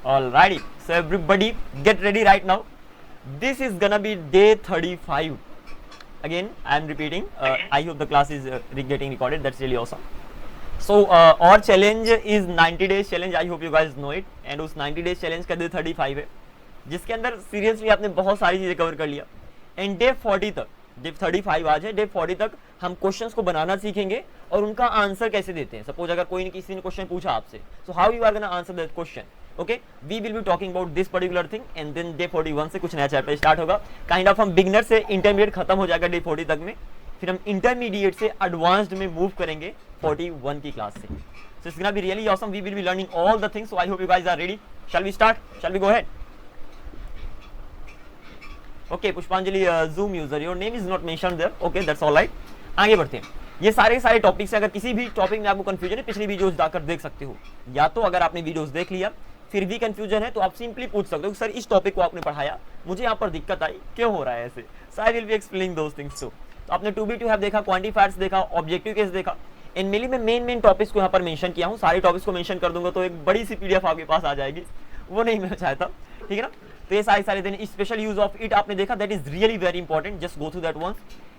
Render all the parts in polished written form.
Alrighty, so everybody get ready right now. This is gonna be day 35. Again, I am repeating. I hope the class is getting recorded. That's really awesome. So our challenge is 90 days challenge. I hope you guys know it. And उस 90 days challenge का day 35 है, जिसके अंदर seriously आपने बहुत सारी चीजें cover कर लिया. एंड डे 40 तक, डे 35 आज है, डे 40 तक हम क्वेश्चंस को बनाना सीखेंगे और उनका आंसर कैसे देते हैं. सपोज अगर कोई किसी ने क्वेश्चन पूछा आपसे, so how you are gonna answer that question. Okay, we will be talking about this particular thing and then day 41 से कुछ नया चैप्टर स्टार्ट होगा. काइंड ऑफ हम बिगनर से इंटरमीडिएट खत्म हो जाएगा डे 40 तक में, फिर हम इंटरमीडिएट से एडवांस्ड में मूव करेंगे 41 की क्लास से. So it's gonna be really awesome. We will be learning all the things. So I hope you guys are ready. Shall we start? Shall we go ahead? Okay, Pushpanjali zoom user, your name is not mentioned there. Okay, that's all right. आगे बढ़ते हैं. ये सारे topics हैं. अगर किसी भी topic में आपको कंफ्यूजन है, पिछली वीडियोस जाकर देख सकते हो, या तो अगर आपने वीडियोस देख लिया फिर भी कंफ्यूजन है तो आप सिंपली पूछ सकते हो सर इस टॉपिक को आपने पढ़ाया, मुझे यहाँ पर दिक्कत आई, क्यों हो रहा है ऐसे. So I will be explaining those things. तो आपने टू बी टू हैव देखा, क्वांटिफायर्स देखा, ऑब्जेक्टिव केस देखा. इन मेनली मैं मेन टॉपिक्स को यहाँ पर मेंशन किया हूँ. सारे टॉपिक्स को मेंशन कर दूंगा तो एक बड़ी सी पीडीएफ आपके पास आ जाएगी, वो नहीं मैं चाहता. ठीक है ना. तो ये सारे दिन स्पेशल यूज ऑफ इट आपने देखा, that is really very important. Just go through that once.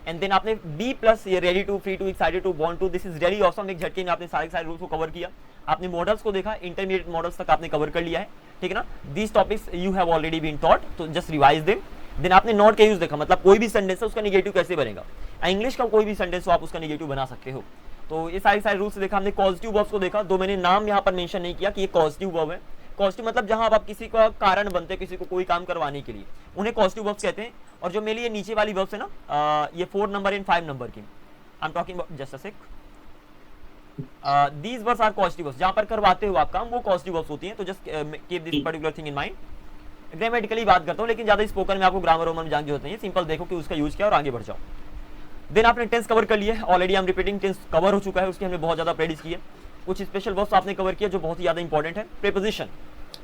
And then आपने बी प्लस ये ready to, free to, excited to, bond to, this is really awesome. एक झटके में आपने सारे रूल्स को कवर किया. आपने मॉडल्स को देखा, इंटरमीडिएट मॉडल्स तक आपने कवर कर लिया है. ठीक है ना. These topics you have already been taught, तो जस्ट रिवाइज देम. देन आपने नॉट का यूज देखा, मतलब कोई भी सेंटेंस है उसका नेगेटिव कैसे बनेगा. इंग्लिश का कोई भी सेंटेंस हो आप उसका नेगेटिव बना सकते हो. तो ये सारे रूल्स देखा. हमने पॉजिटिव वर्ब्स को देखा. दो मैंने नाम यहाँ पर मेंशन नहीं किया कि ये पॉजिटिव वर्ब है. पॉजिटिव मतलब जहां आप किसी का कारण बनते हैं, किसी को कोई काम करवाने के लिए, उन्हें पॉजिटिव वर्ब्स कहते हैं. और जो मेरे लिए नीचे वाली वर्ब्स है ना, ये 4 नंबर एंड 5 नंबर की, I am talking about, just a sec, these verbs are positive verbs. जहां पर करवाते हो आप काम, वो पॉजिटिव वर्ब्स होती हैं. तो just keep this particular thing in mind. Grammatically बात करता हूं, लेकिन ज्यादा स्पोकन में आपको ग्रामर वमर में जानने की जरूरत नहीं है. सिंपल देखो कि उसका यूज किया और आगे बढ़ जाओ. देन आपने टेंस कवर कर लिया है. Already I am repeating, tense cover हो चुका है, उसकी हमने बहुत ज्यादा प्रैक्टिस की है. कुछ स्पेशल वर्ब्स आपने कवर किया जो बहुत ही ज्यादा इंपॉर्टेंट है. Preposition,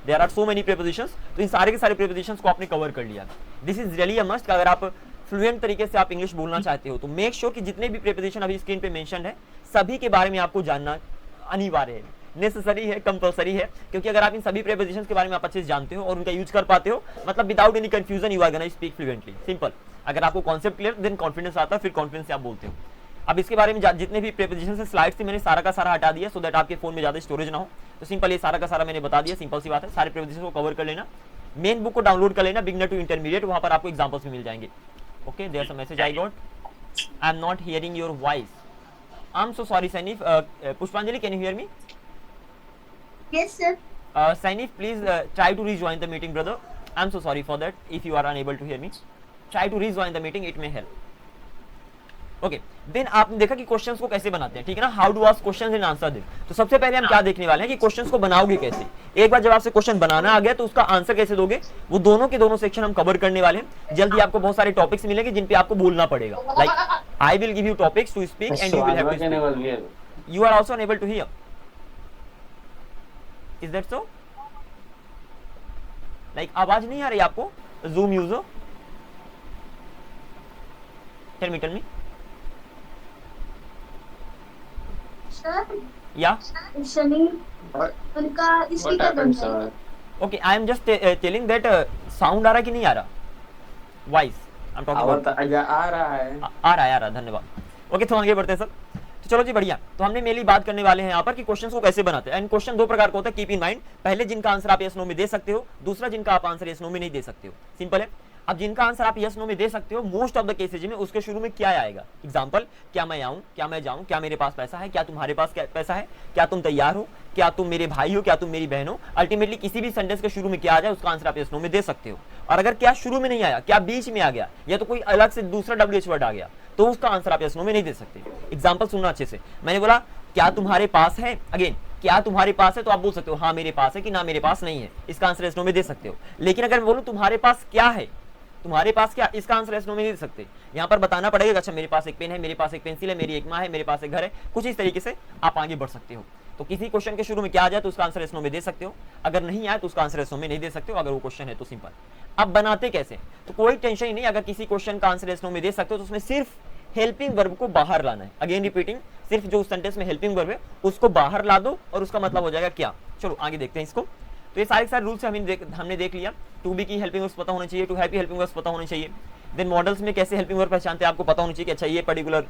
there are so many prepositions. तो इन सारे के सारे प्रीपोजिशंस को आपने कवर कर लिया. This is really a must. अगर आप फ्लुएंट तरीके से आप इंग्लिश बोलना चाहते हो तो मेक श्योर कि जितने भी प्रीपोजिशन अभी स्क्रीन पे मेंशन है, सभी के बारे में आपको जानना अनिवार्य है, नेसेसरी है, कंपलसरी है. क्योंकि अगर आप इन सभी प्रीपोजिशंस के बारे में आप अच्छे से जानते हो और उनका यूज कर पाते हो, मतलब without any confusion you are gonna speak fluently. Simple. अगर आपको कॉन्सेप्ट क्लियर, देन कॉन्फिडेंस आता है, फिर कॉन्फिडेंस से आप बोलते हो. अब इसके बारे में जितने भी प्रीपोजिशन से स्लाइड्स थी मैंने सारा का सारा हटा दिया, सो दैट आपके फोन में ज्यादा स्टोरेज ना हो. तो सिंपल ये सारा का सारा मैंने बता दिया. सिंपल सी बात है. सारे प्रीपोजिशन को कवर कर लेना. मेन बुक को डाउनलोड कर लेना, बिगनर टू इंटरमीडिएट, वहां पर आपको एग्जांपल्स भी मिल जाएंगे. Okay, there some message I got. I am not hearing your voice. I am so sorry Sainif. Pushpanjali, can you hear me? Yes, sir. Sainif, please try to rejoin the meeting, brother. I'm so sorry for that. If you are unable to hear me, try to rejoin the meeting. It may help. Okay. Then आपने देखा कि questions को कैसे बनाते हैं. ठीक है ना. How do ask questions and answer them. तो सबसे पहले हम क्या देखने वाले हैं कि क्वेश्चंस को बनाओगे कैसे. एक बार जब आपसे क्वेश्चन बनाना आ गया तो उसका आंसर कैसे दोगे, वो दोनों के दोनों सेक्शन हम कवर करने वाले हैं. जल्दी आपको बहुत सारे टॉपिक्स मिलेंगे जिन पे आपको बोलना पड़ेगा. Like I will give you topics to speak and you will have to speak. You are also unable to hear. Is that so? Like आवाज नहीं आ रही आपको? Zoom user? Tell me. Sir, Yeah. Shani उनका स्पीकर बंद है. Okay, I am just telling that sound आ रहा कि नहीं आ रहा? Voice. I'm talking about. आ रहा है. आ रहा. धन्यवाद. Okay, तो आगे बढ़ते हैं सर. तो चलो जी, बढ़िया. तो हमने मेनली बात करने वाले हैं यहाँ पर कि क्वेश्चंस को कैसे बनाते हैं. एंड क्वेश्चन दो प्रकार का होता है, कीप इन माइंड. पहले जिनका आंसर आप यस नो में दे सकते हो, दूसरा जिनका आप आंसर यस नो में नहीं दे सकते हो. सिंपल है. अब जिनका आंसर आप यस नो में दे सकते हो, मोस्ट ऑफ द केसेज में उसके शुरू में क्या आएगा. एग्जांपल, क्या मैं आऊं, क्या मैं जाऊं, क्या मेरे पास पैसा है, क्या तुम्हारे पास पैसा है, क्या तुम तैयार हो, क्या तुम मेरे भाई हो, क्या तुम मेरी बहन हो. अल्टीमेटली किसी भी सेंटेंस के शुरू में क्या आ जाए उसका आंसर आप यस नो में दे सकते हो. और अगर क्या शुरू में नहीं आया, क्या बीच में आ गया, या तो कोई अलग से दूसरा WH वर्ड आ गया, तो उसका आंसर आप यस नो में नहीं दे सकते. एग्जांपल सुनना अच्छे से. मैंने बोला क्या तुम्हारे पास है. अगेन, क्या तुम्हारे पास है तो आप बोल सकते हो हाँ मेरे पास है, कि ना मेरे पास नहीं है. इसका आंसर यस नो में दे सकते हो. लेकिन अगर मैं बोलूं तुम्हारे पास क्या है, तुम्हारे पास क्या, इसका आंसर यस नो में नहीं दे सकते. यहाँ पर बताना पड़ेगा अच्छा मेरे पास एक पेन है, मेरे पास एक पेंसिल है, मेरी एक माँ है, मेरे पास एक घर है. कुछ इस तरीके से आप आगे बढ़ सकते हो. तो किसी क्वेश्चन के शुरू में क्या आ जाए तो उसका आंसर यस नो में दे सकते हो. अगर नहीं आए तो उसका आंसर यस नो में नहीं दे सकते हो, अगर वो क्वेश्चन है तो. सिंपल. अब बनाते कैसे, तो कोई टेंशन ही नहीं. अगर किसी क्वेश्चन का आंसर यस नो में दे सकते हो तो उसमें सिर्फ हेल्पिंग वर्ब को बाहर लाना है. अगेन रिपीटिंग, सिर्फ जो उस सेंटेंस में हेल्पिंग वर्ब है उसको बाहर ला दो और उसका मतलब हो जाएगा क्या। चलो आगे देखते हैं इसको। तो ये सारे रूल्स हमने देख लिया। टू बी की हेल्पिंग वर्ब्स पता होना चाहिए, टू हैव की हेल्पिंग वर्ब्स पता होनी चाहिए। देन मॉडल्स में कैसे हेल्पिंग वर्ब पहचानते हैं आपको पता होनी चाहिए कि अच्छा ये पर्टिकुलर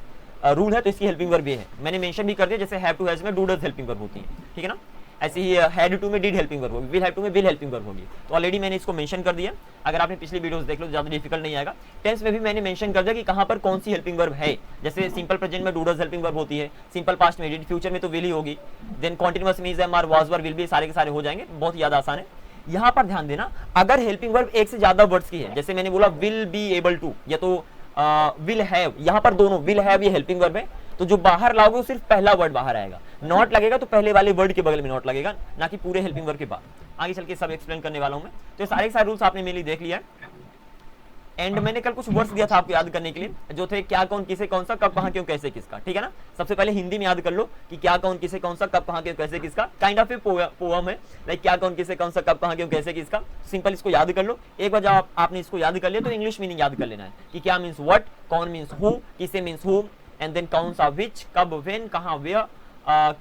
रूल है तो इसकी हेल्पिंग वर्ब ये है। मैंने मेंशन भी कर दिया, जैसे हैव टू हैज में डू डज हेल्पिंग वर्ब होती है, ठीक है ना। ऐसे ही हैड टू में डिड हेल्पिंग वर्ब होगी, विल हैव टू में विल हेल्पिंग वर्ब होगी। तो ऑलरेडी मैंने इसको मेंशन कर दिया। अगर आपने पिछली वीडियोस देख लो तो ज्यादा डिफिकल्ट नहीं आएगा। टेंस में भी मैंने मेंशन कर दिया कि कहां पर कौन सी हेल्पिंग वर्ब है। जैसे सिंपल प्रेजेंट में डू डज हेल्पिंग वर्ब होती है, सिंपल पास्ट में डिड, फ्यूचर में तो विल ही होगी। देन कॉन्टिन्यूअस में is, am, are, was, were, will भी सारे के सारे हो जाएंगे, बहुत ज्यादा आसान है। यहाँ पर ध्यान देना, अगर हेल्पिंग वर्ब एक से ज्यादा वर्ड्स की है, जैसे मैंने बोला विल बी एबल टू या तो विल हैव, यहाँ पर दोनों विल हैव ये हेल्पिंग वर्ब है, तो जो बाहर लाओगे वो सिर्फ पहला वर्ड बाहर आएगा। नॉट लगेगा तो पहले वाले वर्ड के बगल में नॉट लगेगा, ना कि पूरे हेल्पिंग वर्ब के बाद। आगे चल के सब एक्सप्लेन करने वाला हूं मैं। तो सारे के सारे रूल्स आपने मेरे लिए देख लिया है। एंड मैंने कल कुछ वर्ड्स दिया था आपको याद करने के लिए, जो थे क्या, कौन, किसे, कौन सा, कब, कहां, क्यों, कैसे, किसका, ठीक है ना। सबसे पहले हिंदी में याद कर लो कि क्या, कौन, किसे, कौन सा, कब, कहां, क्यों, कैसे, किसका। काइंड ऑफ ए पोएम है, लाइक क्या, कौन, किसे, कौन सा, कब, कहां, क्यों, कैसे, किसका। सिंपल इसको याद कर लो। एक बार जब आपने इसको याद कर लिया तो इंग्लिश मीनिंग याद कर लेना है कि क्या मीन्स व्हाट, कौन मीन्स हु, किसे मीन्स हुम, एंड देन कौन सा विच, कब, व्हेन, कहां, वेयर,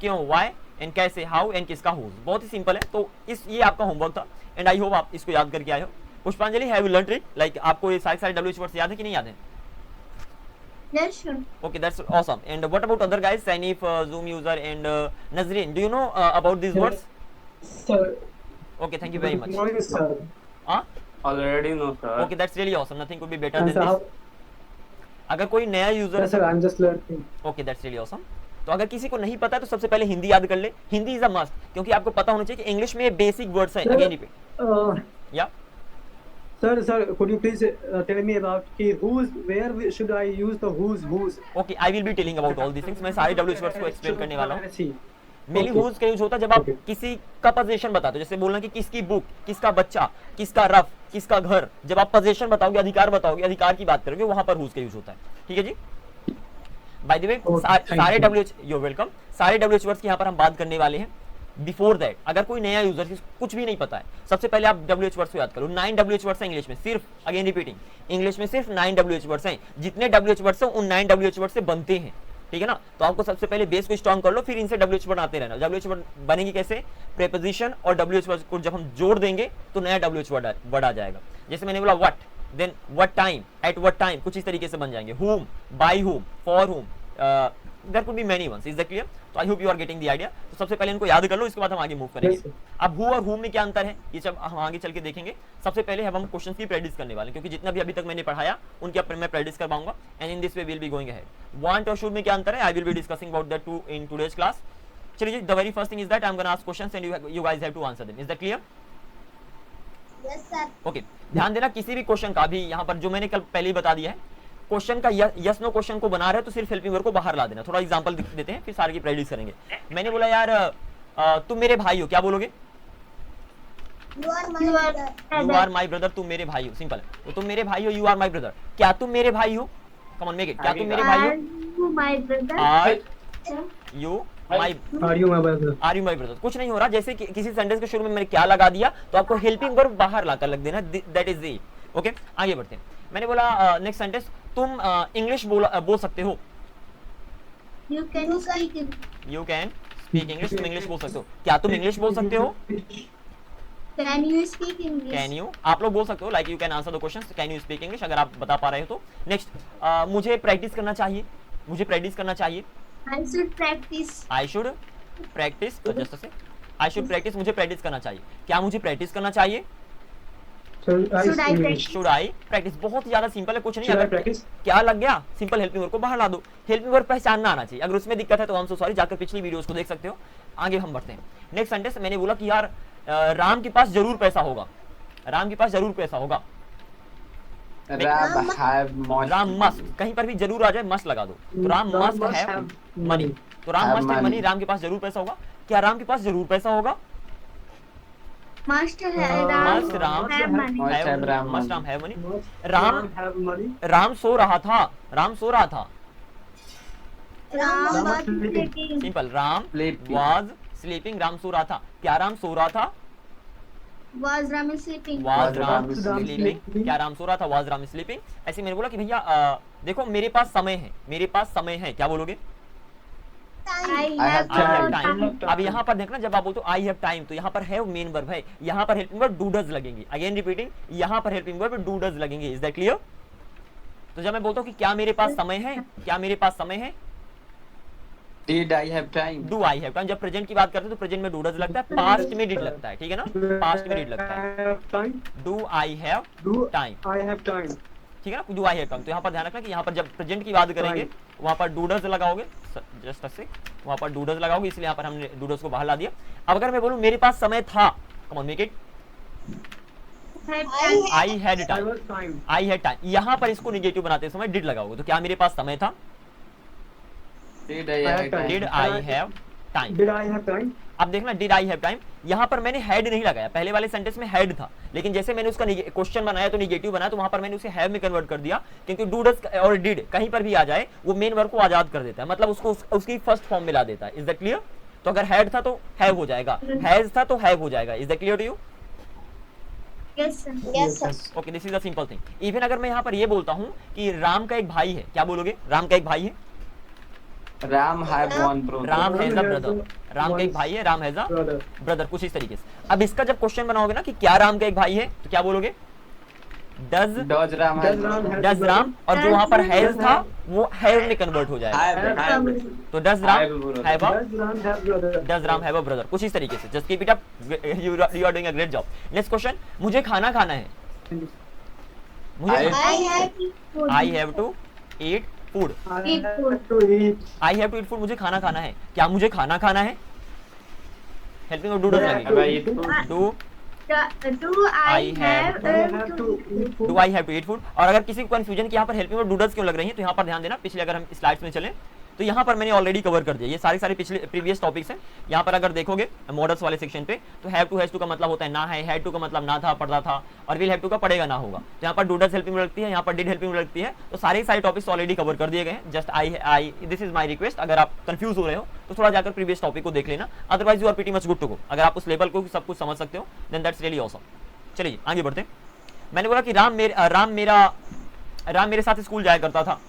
क्यों, व्हाई, एंड कैसे, हाउ, एंड किसका, हुज। बहुत ही सिंपल है। तो ये आपका होमवर्क था एंड आई होप आप इसको याद करके आए हो। पुष्पांजलि, have you learned it? Like आपको ये सारे WH वर्ड्स याद है कि नहीं याद है? Yes, sure. Okay, that's awesome. And what about other guys, Sanif, Zoom user, and Nazreen? Do you know about these words? Sir. Okay, thank you very much. Good morning, sir. Huh? Already know, sir. Okay, that's really awesome. Nothing could be better And than sir, this. अगर कोई नया user, yes, sir, I'm just learning. Okay that's really awesome. तो अगर किसी को नहीं पता है तो सबसे पहले हिंदी याद कर ले। हिंदी इज अ मस्ट, क्योंकि आपको पता होना चाहिए कि इंग्लिश में बेसिक वर्ड्स हैं। अगेन रिपीट, या Sir, could you please tell me about where should I use the whose? Okay, I will be telling about all these things. मैं सारे WH वर्ड्स को एक्सप्लेन करने वाला हूं। See. Mainly Okay. हुज का use होता है जब आप Okay. किसी का पोजीशन बताते हो, जैसे बोलना कि किसकी बुक, किसका बच्चा, किसका रफ, किसका घर। जब आप पोजीशन बताओगे, अधिकार बताओगे, अधिकार की बात करोगे, वहां पर हुज का यूज होता है, ठीक है जी। बाय द वे सारे WH, यू वेलकम, सारे WH वर्ड्स की यहाँ पर हम बात करने वाले हैं। बिफोर दैट, अगर कोई नया यूजर कुछ भी नहीं पता है, सबसे पहले आप WH वर्ड्स को याद करो। 9 WH वर्ड्स हैं इंग्लिश में, सिर्फ अगेन रिपीटिंग, इंग्लिश में सिर्फ 9 WH वर्ड्स हैं। जितने WH वर्ड्स हैं उन 9 WH वर्ड से बनते हैं, ठीक है ना। तो आपको सबसे पहले बेस को स्ट्रॉन्ग कर लो, फिर इनसे WH वर्ड आते रहना। WH वर्ड बनेंगे कैसे? प्रीपोजिशन और WH वर्ड को जब हम जोड़ देंगे तो नया WH वर्ड आ जाएगा। जैसे मैंने बोला what, then what time, at what time, कुछ इस तरीके से बन जाएंगे। whom, by whom, for whom, there could be many ones. Is that clear? तो I hope you are getting the idea. तो सबसे पहले इनको याद कर लो, इसके बाद हम आगे मूव करेंगे। Yes, sir. अब हु और whom में क्या अंतर है ये जब हम आगे चल के देखेंगे। सबसे पहले हम क्वेश्चंस की प्रैक्टिस करने वाले हैं, क्योंकि जितना भी अभी तक मैंने पढ़ाया उनकी अब मैं प्रैक्टिस करवाऊंगा। And in this way will be going ahead. Want और शुड में क्या अंतर है, I will be discussing about that too in today's class. चलिए, the very first thing is that I am gonna ask questions and you guys have to answer them. Is that clear? Yes, sir. Okay, ध्यान देना, किसी भी question का भी यहाँ पर जो मैंने कल पहले ही बता दिया है, क्वेश्चन का यस नो क्वेश्चन को बना रहे हो तो सिर्फ हेल्पिंग वर्ब को बाहर ला देना। थोड़ा एग्जांपल देते हैं, फिर सारे की प्रैक्टिस करेंगे। मैंने बोला यार तुम मेरे भाई हो, क्या बोलोगे? You are my brother. You are my brother, तुम मेरे भाई हो। सिंपल है, तो तुम मेरे भाई हो, यू आर माई ब्रदर। क्या तुम मेरे भाई हो? Come on make it. क्या तुम मेरे भाई हो? Are you my brother? Are you my, Are you my brother? Are you my brother. कुछ नहीं हो रहा, जैसे किसी सेंटेंस के शुरू में मैंने क्या लगा दिया तो आपको हेल्पिंग वर्ब बाहर लाकर लग देना, दैट इज द ओके। आगे बढ़ते हैं। मैंने बोला नेक्स्ट सेंटेंस, तुम इंग्लिश बोल सकते हो। You can speak in. You can speak English, तुम इंग्लिश बोल सकते हो। क्या तुम इंग्लिश बोल सकते हो? Can you speak English? Can you, आप लोग बोल सकते हो, like you can answer the question, can you speak English, अगर आप बता पा रहे हो तो। नेक्स्ट, मुझे प्रैक्टिस करना चाहिए, मुझे प्रैक्टिस करना चाहिए। I should practice. I should practice, just say I should practice, मुझे प्रैक्टिस करना चाहिए। क्या मुझे प्रैक्टिस करना चाहिए? Should I Should I English? practice? Should I practice. बहुत ज्यादा सिंपल है, कुछ नहीं। Should I अगर practice? क्या लग गया, सिंपल हेल्पिंग वर्ब को बाहर ला दो। हेल्पिंग वर्ब पहचानना आना चाहिए, अगर उसमें दिक्कत है तो आई एम सो सॉरी, जाकर पिछली वीडियोस को देख सकते हो। आगे हम बढ़ते हैं। नेक्स्ट सेंटेंस, मैंने बोला कि यार राम के पास जरूर पैसा होगा। राम के पास जरूर पैसा होगा। Rab have most. Ram must, कहीं पर भी जरूर आ जाए मस्ट लगा दो, तो राम मस्ट हैव मनी। तो Ram Have must have money. Money, Ram के पास जरूर पैसा होगा। क्या राम के पास जरूर पैसा होगा? Must have Must Ram have money. Must have Ram must money. Ram have money. Must Ram- have money. Ram सो रहा था, राम सो रहा था। Ram Ram was was sleeping. Simple, Ram Sleeping. Was sleeping, Ram सो रहा था। क्या राम सो रहा था? Was Ram sleeping? Was Was Ram Ram sleeping. sleeping? क्या राम सो रहा था? Was Ram sleeping. ऐसे मैंने बोला कि भैया देखो मेरे पास समय है, मेरे पास समय है, क्या बोलोगे? I have I have time. time. अब यहाँ पर देखना, जब आप बोलते हो आई हैव टाइम, तो यहाँ पर हैव मेन वर्ब है, यहाँ पर हेल्पिंग वर्ब डू डज लगेंगे। अगेन रिपीटिंग, यहाँ पर हेल्पिंग वर्ब डू डज लगेंगे। Is that clear? तो जब मैं बोलता हूँ कि क्या मेरे पास समय है, क्या मेरे पास समय है, Did I have time? Do I have time. जब प्रेजेंट की बात करते हैं तो प्रेजेंट में डू डज लगता है, पास्ट में डिड लगता है, ठीक है ना, पास्ट में डिड लगता है। Have time. Do I have Do time, I have time? ठीक है ना, डू आई हैव टाइम। तो यहाँ पर ध्यान रखना कि यहाँ पर जब प्रेजेंट की बात करेंगे वहाँ पर डू डज लगाओगे, जस्ट से वहाँ पर डू डज लगाओगे, इसलिए यहाँ पर हमने डू डज को बाहर ला दिया। अब अगर मैं बोलूँ मेरे पास समय था, कम on make it, I had I time, was time. I had time, यहाँ पर इसको निगेटिव बनाते समय डिड लगाओगे, तो क्या मेरे पास समय था, Did I have time? Did I have time. Did I have time? अब देखना, डिड आई हैव टाइम, यहाँ पर मैंने हैड नहीं लगाया, पहले वाले सेंटेंस में हैड था, लेकिन जैसे मैंने उसका क्वेश्चन बनाया तो निगेटिव बनाया, तो वहां पर मैंने उसे हैव में कन्वर्ट कर दिया, क्योंकि डू डज और डिड कहीं पर भी आ जाए वो मेन वर्ब को आजाद कर देता है, मतलब उसको उसकी फर्स्ट फॉर्म में ला देता है। Is that clear? तो अगर हैड था तो हैव हो जाएगा, हैज था तो हैव हो जाएगा। Is that clear to you? Yes, sir. Yes, sir. Okay, this is the simple thing. Even अगर मैं यहाँ पर ये बोलता हूँ कि राम का एक भाई है, क्या बोलोगे? राम का एक भाई है, Ram have one brother. Ram has a brother, Ram का एक भाई है, Ram has a Brother. Brother, कुछ इस तरीके से। अब इसका जब क्वेश्चन बनाओगे ना कि क्या राम का एक भाई है, तो क्या बोलोगे? Does Does Ram have Does Ram have does Ram, और जो वहां पर हैज था वो हैव में कन्वर्ट हो जाएगा, have तो does Ram have a, Does Ram have brother? Does Ram have a brother, कुछ इस तरीके से। Just keep it up, you are doing a great job. Next question, मुझे खाना खाना है, मुझे I have food. I have to eat food, I Eat have food. to eat. I have to eat food, मुझे खाना खाना है, क्या मुझे खाना खाना है? Helping do does Have I लगेगा, eat food? Do Do I I have have to eat food? Do I have to eat food. और अगर किसी को कंफ्यूजन कि यहाँ पर हेल्पिंग वर्ब डू डज क्यों लग रही है, तो यहाँ पर ध्यान देना, पिछले अगर हम स्लाइड्स में चलें तो यहाँ पर मैंने ऑलरेडी कवर कर दिया, ये सारे पिछले प्रीवियस टॉपिक्स हैं। यहाँ पर अगर देखोगे मॉडल्स वाले सेक्शन पे, तो हैव टू हैज टू का मतलब होता है ना है, हैड टू का मतलब ना था, पढ़ता था, और विल हैव टू का पढ़ेगा ना होगा। तो यहाँ पर डू डज हेल्पिंग लगती है, यहाँ पर डिड हेल्पिंग लगती है, तो सारे टॉपिक्स ऑलरेडी कवर कर दिए गए हैं। Just I this is my request, अगर आप कंफ्यूज हो रहे हो तो थोड़ा जाकर प्रीवियस टॉपिक को देख लेना, otherwise you are pretty much good to go. अगर आप उस लेवल को सब कुछ समझ सकते हो देन दैट्स रियली ऑसम। चलिए आगे बढ़ते हैं। मैंने बोला कि राम मेरे साथ स्कूल जाया करता था,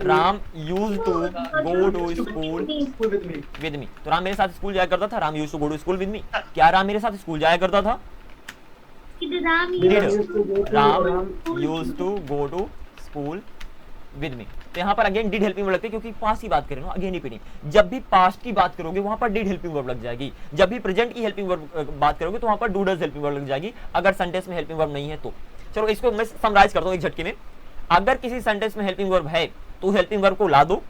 Ram use to go to school School with me. With me, तो राम मेरे साथ स्कूल जाया करता था, Ram use to go to school with me. क्या राम मेरे साथ स्कूल जाया करता था? Did Ram Did. use to go to Ram use to go to school with me. तो यहाँ पर अगेन डिड हेल्पिंग वर्ब लगती है, क्योंकि पास्ट की बात करें ना, अगेन रिपीटिंग, जब भी पास्ट की बात करोगे वहां पर डिड हेल्पिंग वर्ब लग जाएगी, जब भी प्रेजेंट की हेल्पिंग वर्ब बात करोगे तो वहां पर डू डज हेल्पिंग वर्ब लग जाएगी, अगर सेंटेंस में हेल्पिंग वर्ब नहीं है तो। चलो इसको मैं समराइज करता हूँ एक झटके में। अगर किसी सेंटेंस में हेल्पिंग वर्ब है तो हेल्पिंग वर्ब को ला दो,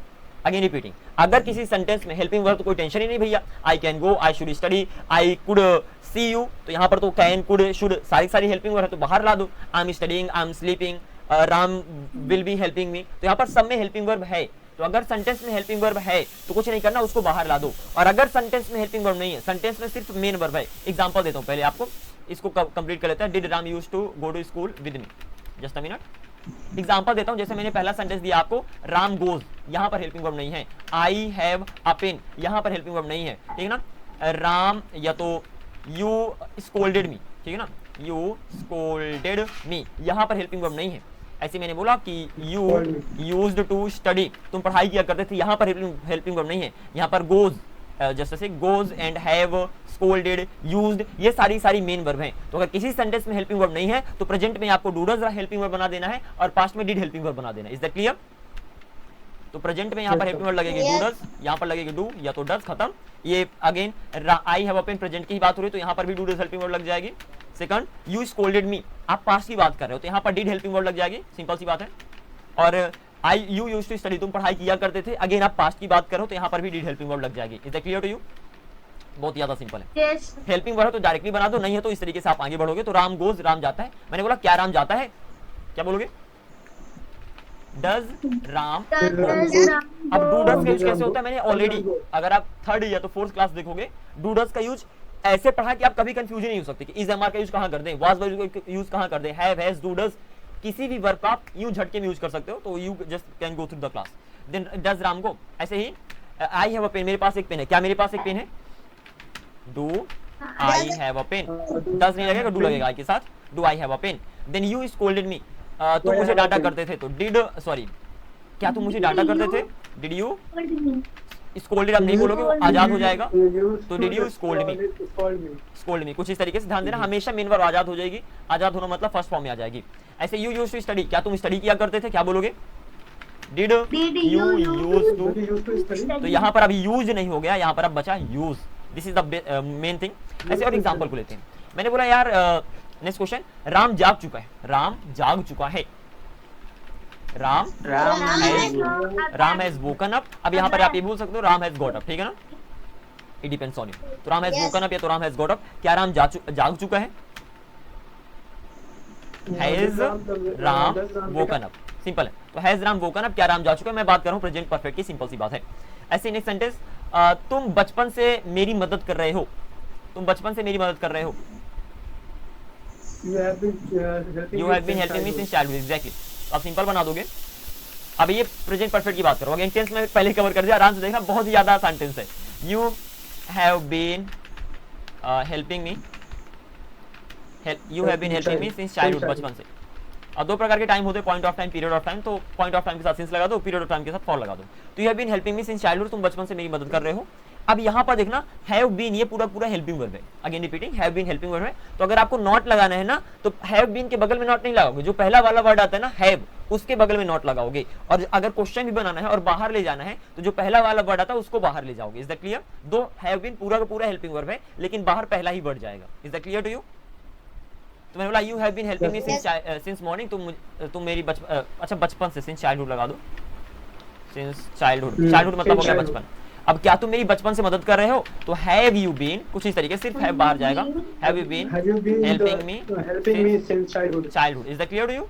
अगेन रिपीटिंग, अगर किसी सेंटेंस में हेल्पिंग वर्ब तो कोई टेंशन ही नहीं भैया, I can go, I should study, I could see you, तो यहाँ पर तो कैन कुड शुड सारी हेल्पिंग वर्ब है तो बाहर ला दो। I am studying, I am sleeping, Ram will be helping me, तो यहाँ पर सब में हेल्पिंग वर्ब है। तो अगर सेंटेंस में हेल्पिंग वर्ब है तो कुछ नहीं करना, उसको बाहर ला दो। और अगर सेंटेंस में हेल्पिंग वर्ब नहीं है, सेंटेंस में सिर्फ मेन वर्ब है, एग्जांपल देता हूँ पहले आपको, इसको कंप्लीट कर लेते हैं। Did Ram use to go to school with me, just a minute example देता हूं। जैसे मैंने पहला सेंटेंस दिया आपको, राम गोज, यहां पर हेल्पिंग वर्ब नहीं है। आई हैव अ पेन, यहां पर हेल्पिंग वर्ब नहीं है, ठीक है ना। राम या तो यू स्कोल्डेड मी, ठीक है ना, यू स्कोल्डेड मी, यहां पर हेल्पिंग वर्ब नहीं है। ऐसे मैंने बोला कि यू यूज्ड टू स्टडी, तुम पढ़ाई किया करते थे, यहां पर हेल्पिंग वर्ब नहीं है। यहां पर गोज, जैसे से goes and have, scolded, used, ये सारी मेन वर्ब हैं। तो अगर किसी सेंटेंस में हेल्पिंग वर्ब नहीं है तो प्रेजेंट में आपको डू डज हेल्पिंग वर्ब बना देना है और पास्ट में डिड हेल्पिंग वर्ब बना देना है। Is that clear? तो प्रेजेंट में यहाँ पर हेल्पिंग वर्ब लगेगी डू डज, यहाँ पर लगेगी डू या तो डज, खत्म। ये again I have a pen, present की बात हो रही है तो यहाँ पर भी डू डज हेल्पिंग वर्ब लग जाएगी। सेकंड, यू स्कोल्डेड मी, आप पास्ट की बात कर रहे हो तो यहाँ पर डिड हेल्पिंग वर्ब लग जाएगी, सिंपल सी बात है। और आई यू यूज्ड टू स्टडी, तुम पढ़ाई किया करते थे, अगेन आप पास्ट की बात करो तो यहाँ पर भी डिड हेल्पिंग वर्ब लग जाएगी। Is that clear to you? बहुत ज्यादा सिंपल है। Yes. हेल्पिंग वर्ब है तो डायरेक्टली बना दो, नहीं है तो इस तरीके से आप आगे बढ़ोगे। तो राम गोज, राम जाता है। मैंने बोला क्या राम जाता है, क्या बोलोगे? डज राम Does Ram अब डू डज go? का यूज कैसे होता है, मैंने ऑलरेडी, अगर आप थर्ड या तो फोर्थ क्लास देखोगे, डू डज का यूज ऐसे पढ़ा कि आप कभी कंफ्यूजन नहीं हो सकते कि इज एमआर का यूज कहां कर दें, वाज का यूज कहां कर दें, हैव हैज डू डज, किसी भी वर्ब का आप यूं झटके में यूज कर सकते हो। तो you just can go through the class. Then does Ram go, ऐसे ही आई हैव अ पेन, मेरे पास एक पेन है, क्या मेरे पास एक पेन है? Do I have a pen, does नहीं लगेगा, डू लगेगा आई के साथ, do I have a pen. Then you scolded me, तुम मुझे डांटा करते थे, तो डिड, सॉरी क्या तुम मुझे डांटा करते थे? Did you Told me. Scolded आप नहीं बोलोगे, वो आजाद हो जाएगा। You used तो to did you scold me? Scold me. Scold मी, कुछ इस तरीके से ध्यान देना, हमेशा मेन वर्ब आजाद हो जाएगी। आजाद होना मतलब फर्स्ट फॉर्म में आ जाएगी। ऐसे यू यूज्ड टू स्टडी, क्या तुम स्टडी किया करते थे? क्या बोलोगे? Did Did you you used to. Did you used to study? तो यहाँ पर अभी यूज नहीं हो गया, यहाँ पर अब बचा use. This is the main thing. ऐसे और एग्जांपल को लेते हैं। मैंने बोला यार नेक्स्ट क्वेश्चन, राम जाग चुका है। राम जाग चुका है। Ram has woken up. अब यहाँ पर आप ये बोल सकते हो राम हैज गॉट अप, ठीक है ना? It depends on you. तो राम हैज वोकन अप या तो राम हैज गॉट अप। क्या राम जाग चुका है? Has Ram woken up, simple है। तो हैज राम वोकन अप, क्या राम जाग चुका है? मैं बात कर रहा हूँ प्रेजेंट परफेक्ट की, सिंपल सी बात है। ऐसे नेक्स्ट सेंटेंस, तुम बचपन से मेरी मदद कर रहे हो। तुम बचपन से मेरी मदद कर रहे हो। You have been helping you me have been since helping me childhood. Since childhood, exactly. आप सिंपल बना दोगे। अब ये प्रेजेंट परफेक्ट की बात करो, अगेन टेंस में पहले कवर कर दिया, आराम से देखना, बहुत ही ज्यादा आसान टेंस है। You have been helping me, you have been helping me since childhood, बचपन से। अब दो प्रकार के टाइम होते हैं, point of time, period of time. तो पॉइंट ऑफ टाइम के साथ सिंस लगा दो, पीरियड ऑफ टाइम के साथ फॉर लगा दो। तो you have been helping me since childhood, तुम बचपन से मेरी मदद कर रहे हो। अब यहाँ पर देखना, हैव बीन ये पूरा पूरा हेल्पिंग वर्ब है। Again repeating, have been helping verb है। तो अगर आपको नॉट लगाना है ना, तो हैव बीन के बगल में नॉट नहीं लगाओगे, जो पहला वाला वर्ड आता है ना हैव, उसके बगल में नॉट लगाओगे। और अगर क्वेश्चन भी बनाना है और बाहर ले जाना है, तो जो पहला वाला वर्ड आता है उसको बाहर ले जाओगे। Is that clear? दो हैव बीन पूरा का पूरा हेल्पिंग वर्ब है, लेकिन बाहर पहला ही वर्ड जाएगा। Is that clear to you? तो मैंने बोला you have been helping me since morning, तुम मेरी अच्छा बचपन से, सिंस चाइल्डहुड लगा दो, सिंस चाइल्डहुड। चाइल्डहुड मतलब हो गया बचपन। अब क्या तुम मेरी बचपन से मदद कर रहे हो? तो हैव यू बीन, कुछ इस तरीके से, सिर्फ हैव बाहर जाएगा। Have you been Have you been helping me helping me since childhood? Childhood. Is that clear to you?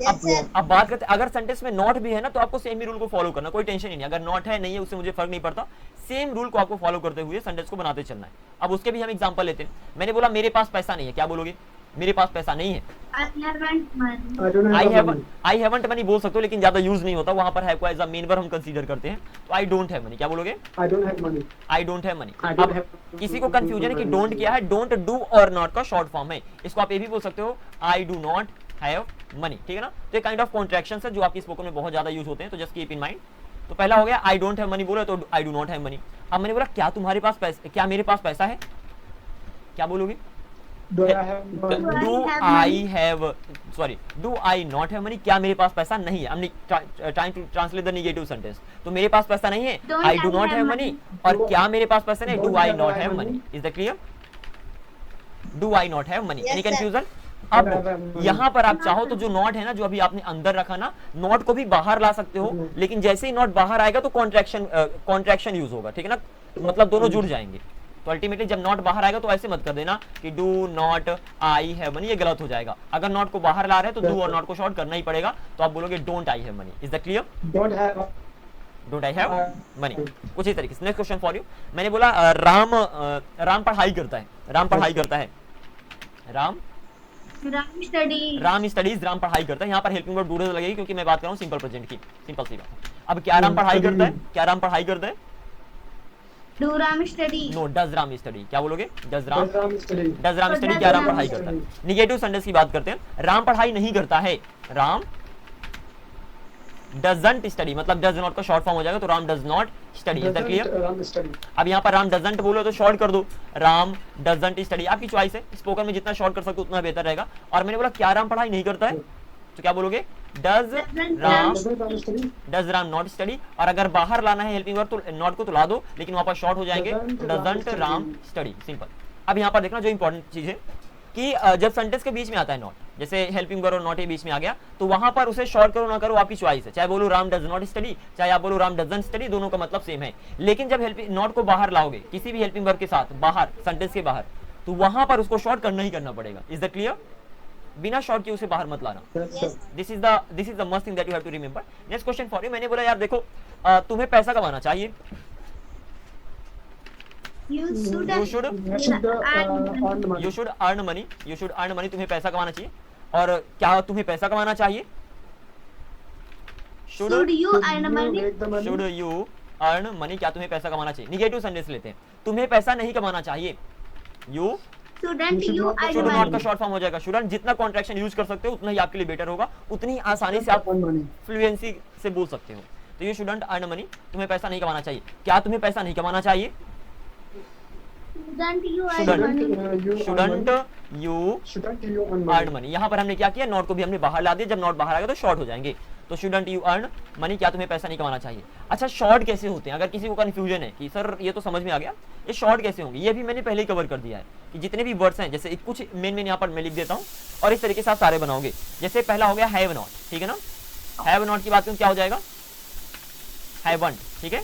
Yes, sir. अब बात करते हैं, अगर सेंटेंस में नॉट भी है ना, तो आपको सेम ही रूल को फॉलो करना, कोई टेंशन ही नहीं। अगर नॉट है नहीं है, उससे मुझे फर्क नहीं पड़ता, सेम रूल को आपको फॉलो करते हुए सेंटेंस को बनाते चलना है। अब उसके भी हम एग्जांपल लेते हैं। मैंने बोला मेरे पास पैसा नहीं है, क्या बोलोगे? मेरे पास पैसा नहीं है। I haven't money. I don't have money. I haven't money बोल सकते हो, लेकिन ज्यादा यूज नहीं होता, वहां पर हैव को एज अ मेन वर्ब हम कंसीडर करते हैं। तो आई डोंट हैव मनी, क्या बोलोगे? I don't have money. I don't have money. I don't अब have किसी को कंफ्यूजन है कि डोंट क्या है? डोंट डू और नॉट का शॉर्ट फॉर्म है। इसको आप ये भी बोल सकते हो, I do not have money, ठीक है ना? तो ये काइंड ऑफ कॉन्ट्रैक्शंस है जो आपकी स्पोकन में बहुत ज्यादा यूज होते हैं, तो जस्ट कीप इन माइंड। तो पहला हो गया आई डोंट हैव मनी बोला, तो I do not have money. अब मैंने बोला क्या तुम्हारे पास पैसा, क्या मेरे पास पैसा है? क्या बोलोगे? Do I have money? Do I have, sorry, do I not have money, क्या मेरे पास पैसा नहीं है? हम trying to translate the negative sentence. तो मेरे पास पैसा नहीं है, Don't I do I not have have money, और क्या मेरे पास पैसा नहीं, do I not have money. Is that clear? Do I not have money, any Yes, sir. Confusion? अब यहाँ पर आप चाहो तो जो नॉट है ना, जो अभी आपने अंदर रखा ना, नॉट को भी बाहर ला सकते हो, लेकिन जैसे ही नॉट बाहर आएगा तो कॉन्ट्रैक्शन यूज होगा, ठीक है ना? मतलब दोनों जुड़ जाएंगे। तो अल्टीमेटली जब नॉट बाहर आएगा तो ऐसे मत कर देना कि do not I have money, ये गलत हो जाएगा। अगर नॉट को बाहर ला रहे हैं तो डू और नॉट को शॉर्ट करना ही पड़ेगा, तो आप बोलोगे don't I have money. Is that clear? Don't have. Don't I have money, कुछ ही तरीके से। Next question for you. मैंने बोला राम पढ़ाई करता है। राम पढ़ाई करता है। राम Study. राम स्टडीज, राम पढ़ाई करता है। यहाँ पर हेल्पिंग वर्ब डू लगेगी, क्योंकि मैं बात कर रहा हूँ सिंपल प्रेजेंट की, सिंपल सी बात। अब क्या राम पढ़ाई करता है? क्या राम पढ़ाई करता है? Do Ram study? No, does Ram study, क्या बोलोगे? Does Ram Does Ram study? Does Ram study, क्या राम पढ़ाई करता है? निगेटिव सेंटेंस की बात करते हैं। राम पढ़ाई नहीं करता है। राम डजंट स्टडी, मतलब डज नॉट का शॉर्ट फॉर्म हो जाएगा, तो Ram does not study. Is that clear? Doesn't Ram study? अब यहाँ पर राम डजंट बोलो तो शॉर्ट कर दो, राम डजंट स्टडी, आपकी चॉइस है। स्पोकन में जितना शॉर्ट कर सकते हो उतना बेहतर रहेगा। और मैंने बोला क्या राम पढ़ाई नहीं करता है, तो क्या बोलोगे? Does Ram Doesn't Ram study? Does Ram not study. और अगर बाहर लाना है हेल्पिंग वर्ब तो नॉट को तो ला दो, लेकिन वहां पर शॉर्ट हो जाएंगे, डजंट राम स्टडी, सिंपल। अब यहाँ पर देखना जो इंपॉर्टेंट चीज है कि जब सेंटेंस के बीच में आता है नॉट, जैसे हेल्पिंग वर्ब और नॉट के बीच में आ गया, तो वहां पर उसे शॉर्ट करो ना करो आपकी चॉइस है। चाहे बोलो राम डज नॉट स्टडी, चाहे आप बोलो राम डजंट स्टडी, दोनों का मतलब सेम है। लेकिन जब हेल्पिंग नॉट को बाहर लाओगे किसी भी हेल्पिंग वर्ब के साथ बाहर, सेंटेंस के बाहर, तो वहां पर उसको शॉर्ट करना ही करना पड़ेगा। Is that clear? बिना शॉर्ट के उसे बाहर मत लाना। Yes, sir. This is the must thing that you have to remember. Next question for you. मैंने बोला यार देखो, तुम्हें पैसा कमाना चाहिए। You should You should You should earn money. You should earn money, you should earn money, तुम्हें पैसा कमाना चाहिए। और क्या तुम्हें पैसा कमाना चाहिए? Should you Should earn you money? make the money? Should you earn money, क्या तुम्हें पैसा कमाना चाहिए? निगेटिव सेंटेंस लेते हैं। तुम्हें पैसा नहीं कमाना चाहिए। You Shouldn't you earn should not का money? शॉर्ट फॉर्म हो जाएगा शुडंट। जितना कॉन्ट्रैक्शन यूज कर सकते हो उतना ही आपके लिए बेटर होगा, उतनी आसानी से आप earn money. फ्लुएंसी से बोल सकते हो। तो ये शुडंट अर्न मनी, तुम्हें पैसा नहीं कमाना चाहिए। क्या तुम्हें पैसा नहीं कमाना चाहिए? Shouldn't you earn Shouldn't. money? You earn shouldn't money. You Shouldn't you earn earn money? Money. यहाँ पर हमने क्या किया, नॉट को भी हमने बाहर ला दिया, जब नॉट बाहर आ गया तो शॉर्ट हो जाएंगे। तो शुडंट यू अर्न मनी, क्या तुम्हें पैसा नहीं कमाना चाहिए। अच्छा शॉर्ट कैसे होते हैं, अगर किसी को कंफ्यूजन है कि सर ये तो समझ में आ गया, ये शॉर्ट कैसे होंगे, ये भी मैंने पहले ही कवर कर दिया है कि जितने भी वर्ड्स हैं, जैसे कुछ मेन यहाँ पर मैं लिख देता हूँ और इस तरीके से आप सारे बनाओगे। जैसे पहला हो गया हैव नॉट, ठीक है ना, हैव नॉट की बात करूँ क्या हो जाएगा, हैवंट, ठीक है।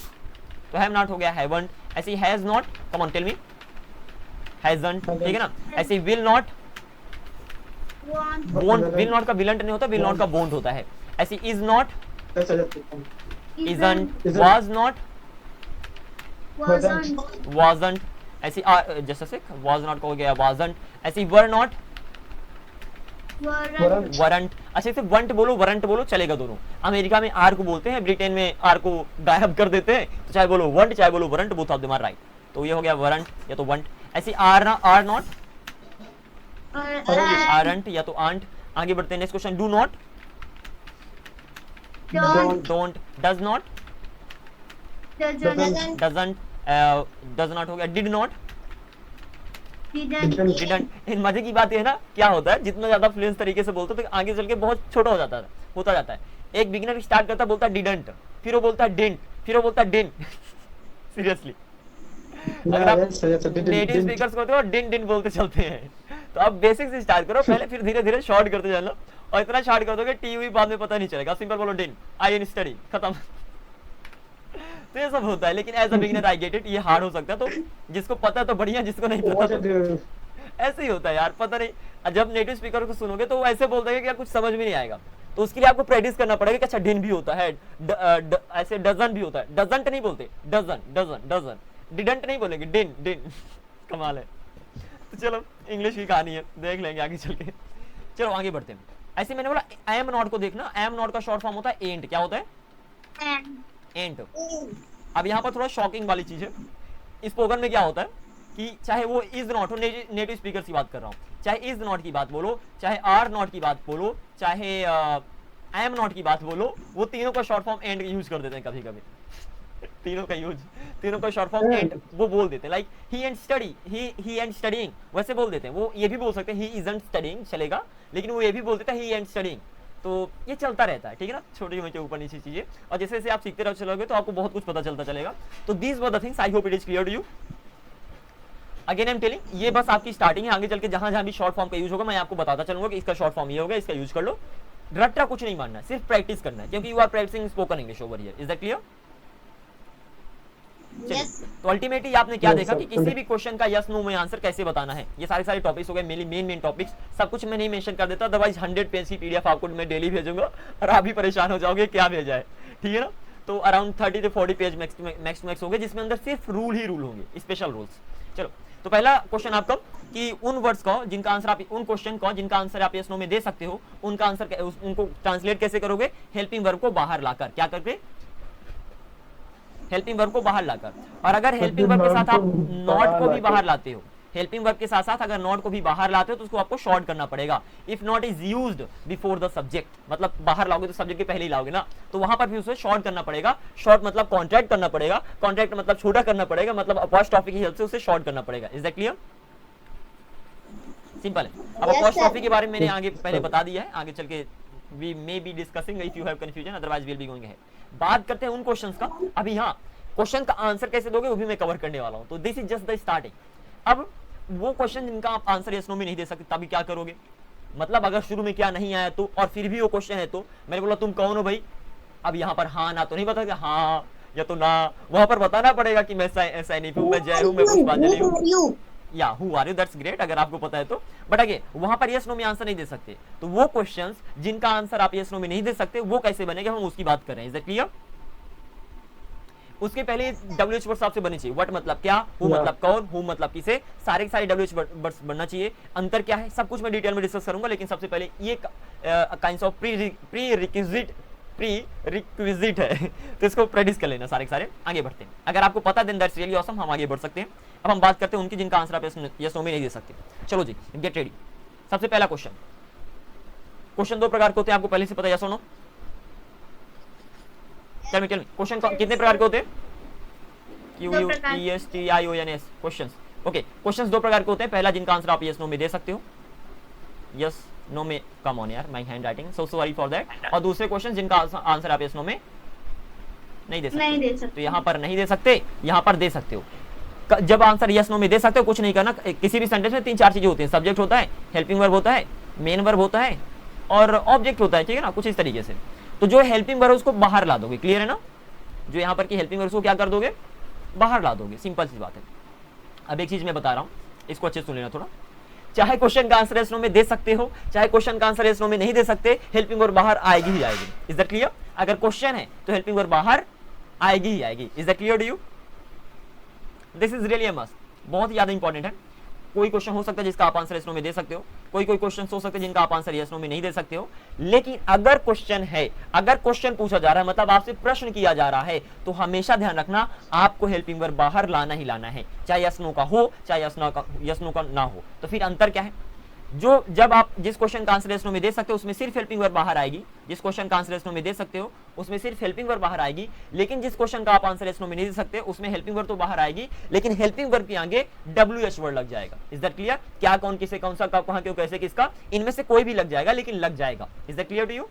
तो हैव नॉट हो गया हैवंट। ऐसे ही has not, come on tell me, hasn't, ठीक है ना। ऐसे ही will not, Want. Won't, will not का विलंट नहीं होता, विल नॉट का वोंट होता है। ऐसे is not, That's it. isn't, Isn't. was not, Wasn't. wasn't। ऐसे जैसे was not का हो गया wasn't। ऐसे were not, Weren't. weren't। अच्छा इसे weren't बोलो weren't बोलो चलेगा दोनों। अमेरिका में आर को बोलते हैं, ब्रिटेन में आर को गायब कर देते हैं, तो चाहे बोलो weren't चाहे बोलो weren't, both of them are right. तो ये हो गया weren't या तो weren't। ऐसे are not, aren't या तो aren't। आगे बढ़ते हैं, next question, do not, don't, does not, Doesn't. doesn't, does not हो गया, did not, Didn't. डिडंट। इन मजे की बात ये है ना, क्या होता है जितना ज्यादा फ्लुएंस तरीके से बोलते हो तो आगे चल के बहुत छोटा हो जाता है, होता जाता है। एक बिगिनर स्टार्ट करता बोलता है डिडंट, फिर वो बोलता है डिंट, फिर वो बोलता है डिन। सीरियसली अगर आप नेटिव स्पीकर्स को तो डिन डिन बोलते चलते हैं, तो आप बेसिक से स्टार्ट करो पहले, फिर धीरे धीरे शॉर्ट करते जाना, और इतना शॉर्ट कर दोगे टीवी बाद में पता नहीं चलेगा। सिंपल बोलो डिन, आई एन स्टडी, खत्म। तो ये सब होता है, लेकिन as a beginner I get it, ये हार्ड हो सकता है, तो जिसको पता है तो बढ़िया, जिसको नहीं पता What तो it ऐसे ही होता है यार, पता नहीं। जब नेटिव स्पीकर को सुनोगे तो वो ऐसे बोलता है कि यार कुछ समझ में नहीं आएगा, तो उसके लिए आपको प्रैक्टिस करना पड़ेगा कि अच्छा डिन भी होता है, ऐसे डजन भी होता है, डजंट नहीं बोलते, डजन डजन डजन, डिडंट नहीं बोलेंगे, डिन डिन। कमाल है। तो चलो इंग्लिश की कहानी है, देख लेंगे आगे चल के। चलो आगे बढ़ते हैं। ऐसे मैंने बोला आई एम नॉट को देखना, आई एम नॉट का शॉर्ट फॉर्म होता है एंड। क्या होता है, And. एंड। अब यहाँ पर थोड़ा शॉकिंग वाली चीज है, स्पोकन में क्या होता है कि चाहे वो इज नॉट हो, नेटिव स्पीकर की बात कर रहा हूँ, चाहे इज नॉट की बात बोलो, चाहे आर नॉट की बात बोलो, चाहे आई एम नॉट की बात बोलो, वो तीनों का शॉर्ट फॉर्म एंड यूज कर देते हैं कभी कभी। तीनों का शॉर्ट फॉर्म एंड वो बोल देते हैं, like he and study, he and studying, वैसे बोल देते हैं। वो ये भी बोल सकते हैं ही इजंट स्टडीइंग, चलेगा, लेकिन वो ये भी बोल देता है ही एंड स्टडीइंग। तो ये चलता रहता है, ठीक है ना, छोटी मोटी ऊपर नीचे चीजें, और जैसे जैसे आप सीखते रहो चलोगे तो आपको बहुत कुछ पता चलता चलेगा। तो these were the things, I hope it is clear to you. Again I am telling, ये बस आपकी स्टार्टिंग है, आगे चल के जहां जहां भी शॉर्ट फॉर्म का यूज होगा मैं आपको बताता चलूंगा कि इसका शॉर्ट फॉर्म ये होगा, इसका यूज कर लो। रट्टा कुछ नहीं मानना, सिर्फ प्रैक्टिस करना है, क्योंकि you are practising spoken English over here. Is that clear? Yes. तो अल्टीमेटली आपने क्या Yes, देखा sir. कि किसी भी क्वेश्चन का यस नो में आंसर कैसे बताना है। ये सारे टॉपिक्स हो गए, मेन टॉपिक्स, सब कुछ मैं नहीं मेंशन कर देता, अदरवाइज 100 पेज की पीडीएफ आपको मैं डेली भेजूंगा और आप भी परेशान हो जाओगे क्या भेजा है, ठीक है ना। तो अराउंड 30 से 40 पेज मैक्स होंगे, जिसमें अंदर सिर्फ रूल ही रूल होंगे, स्पेशल रूल्स। चलो तो पहला क्वेश्चन आपका कि उन वर्ड्स का जिनका आंसर आप, उन क्वेश्चन का जिनका आंसर आप यस नो में दे सकते हो, उनका आंसर उनको ट्रांसलेट कैसे करोगे, हेल्पिंग वर्ब को बाहर लाकर। क्या करके, हेल्पिंग वर्ब को बाहर लाकर। और अगर हेल्पिंग वर्ब के साथ आप नॉट को भी बाहर लाते हो, हेल्पिंग वर्ब के साथ साथ अगर नॉट को भी बाहर लाते हो तो उसको आपको शॉर्ट करना पड़ेगा। If not is used before the subject, मतलब बाहर लाओगे तो सब्जेक्ट के पहले ही लाओगे ना, तो वहां पर भी उसे शॉर्ट करना पड़ेगा। शॉर्ट मतलब कॉन्ट्रैक्ट करना पड़ेगा, कॉन्ट्रैक्ट मतलब छोटा करना पड़ेगा, मतलब अपॉस्ट्रोफी की हेल्प से उसे शॉर्ट करना पड़ेगा। Is that clear? सिंपल है। अब Yes, अपॉस्ट्रोफी sir. के बारे में मैंने आगे पहले बता दिया है, आगे चल के we may be discussing if you have confusion, otherwise will be going ahead. बात करते हैं उन क्वेश्चंस का। अभी यहाँ क्वेश्चन का आंसर कैसे दोगे वो भी मैं कवर करने वाला हूं, तो this is just the starting. अब वो क्वेश्चन जिनका आप आंसर यस नो में नहीं दे सकते, तभी क्या करोगे, मतलब अगर शुरू में क्या नहीं आया तो, और फिर भी वो क्वेश्चन है, तो मैंने बोला तुम कौन हो भाई, अब यहाँ पर हाँ ना तो नहीं बता, हाँ या तो ना, वहां पर बताना पड़ेगा कि मैं सैनिक हूँ, मैं जय हूँ, मैं पुष्पांजलि हूँ, या who are you, that's great अगर आपको पता है तो। बट अगेन वहां पर यस नो में आंसर नहीं दे सकते, तो वो क्वेश्चंस जिनका आंसर आप यस नो में नहीं दे सकते वो कैसे बनेगा, हम उसकी बात कर रहे हैं। Is that clear? उसके पहले WH वर्ड्स आपसे बने चाहिए। व्हाट मतलब क्या, हु मतलब कौन, हु मतलब किसे, सारे WH वर्ड्स बनना चाहिए। अंतर क्या है सब कुछ मैं डिटेल में डिस्कस करूंगा, लेकिन सबसे पहले ये kinds of pre requisite pre requisite है तो इसको प्रैक्टिस कर लेना सारे के सारे। आगे बढ़ते हैं, अगर आपको पता देन दैट्स रियली ऑसम, हम आगे बढ़ सकते हैं। अब हम बात करते हैं उनकी जिनका आंसर आप यस नो में नहीं दे सकते। चलो जी गेट रेडी। सबसे पहला क्वेश्चन, क्वेश्चन दो प्रकार के होते हैं, आपको पहले से पता है, यस और नो? टेल मी क्वेश्चन कितने प्रकार के होते हैं? QUESTIONS questions. ओके, क्वेश्चंस दो प्रकार के होते हैं, पहला जिनका आंसर आप यस नो में दे सकते हो, यस नो में, कम ऑन यार my hand writing, so sorry for that, और दूसरे क्वेश्चन जिनका आंसर आप यस नो में नहीं दे सकते। तो यहाँ पर नहीं दे सकते, यहाँ पर दे सकते हो। जब आंसर यस नो में दे सकते हो, कुछ नहीं करना, किसी भी सेंटेंस में 3-4 चीजें होती हैं, सब्जेक्ट होता है, हेल्पिंग वर्ब होता है, मेन वर्ब होता है और ऑब्जेक्ट होता है, ठीक है ना, कुछ इस तरीके से। तो जो हेल्पिंग वर्ब उसको बाहर ला दोगे, क्लियर है ना? जो यहाँ पर की हेल्पिंग वर्ब को क्या कर दोगे, बाहर ला दोगे, सिंपल सी बात है। अब एक चीज मैं बता रहा हूँ, इसको अच्छे से सुन लेना थोड़ा। चाहे क्वेश्चन का आंसर यस नो में दे सकते हो, चाहे क्वेश्चन का आंसर यस नो में नहीं दे सकते, हेल्पिंग वर्ब बाहर आएगी ही आएगी। Is that clear? अगर क्वेश्चन है तो हेल्पिंग वर्ब बाहर आएगी ही आएगी। Is that clear to you? This is really a must, बहुत ही ज्यादा इंपॉर्टेंट है। कोई क्वेश्चन हो सकता है जिसका आप आंसर यस नो में दे सकते हो, कोई क्वेश्चन हो सकते हैं जिनका आप आंसर यस नो में नहीं दे सकते हो। लेकिन अगर क्वेश्चन है, अगर क्वेश्चन पूछा जा रहा है, मतलब आपसे प्रश्न किया जा रहा है, तो हमेशा ध्यान रखना आपको हेल्पिंग वर्ब बाहर लाना ही लाना है, चाहे यस नो का हो चाहे यस नो का ना हो। तो फिर अंतर क्या है? जो जब आप जिस क्वेश्चन का आंसर यस नो में दे सकते हो उसमें सिर्फ हेल्पिंग वर्ब बाहर आएगी, जिस क्वेश्चन का आंसर यस नो में दे सकते हो उसमें सिर्फ हेल्पिंग वर्ब बाहर आएगी। लेकिन जिस क्वेश्चन का आप आंसर यस नो में नहीं दे सकते उसमें हेल्पिंग वर्ब तो बाहर आएगी, लेकिन हेल्पिंग वर्ब के आगे WH वर्ड लग जाएगा। Is that clear? क्या, कौन, किसे, कौन सा, कब, कहां, क्यों, कैसे, किसका, इनमें से कोई भी लग जाएगा, लेकिन लग जाएगा। Is that clear to you?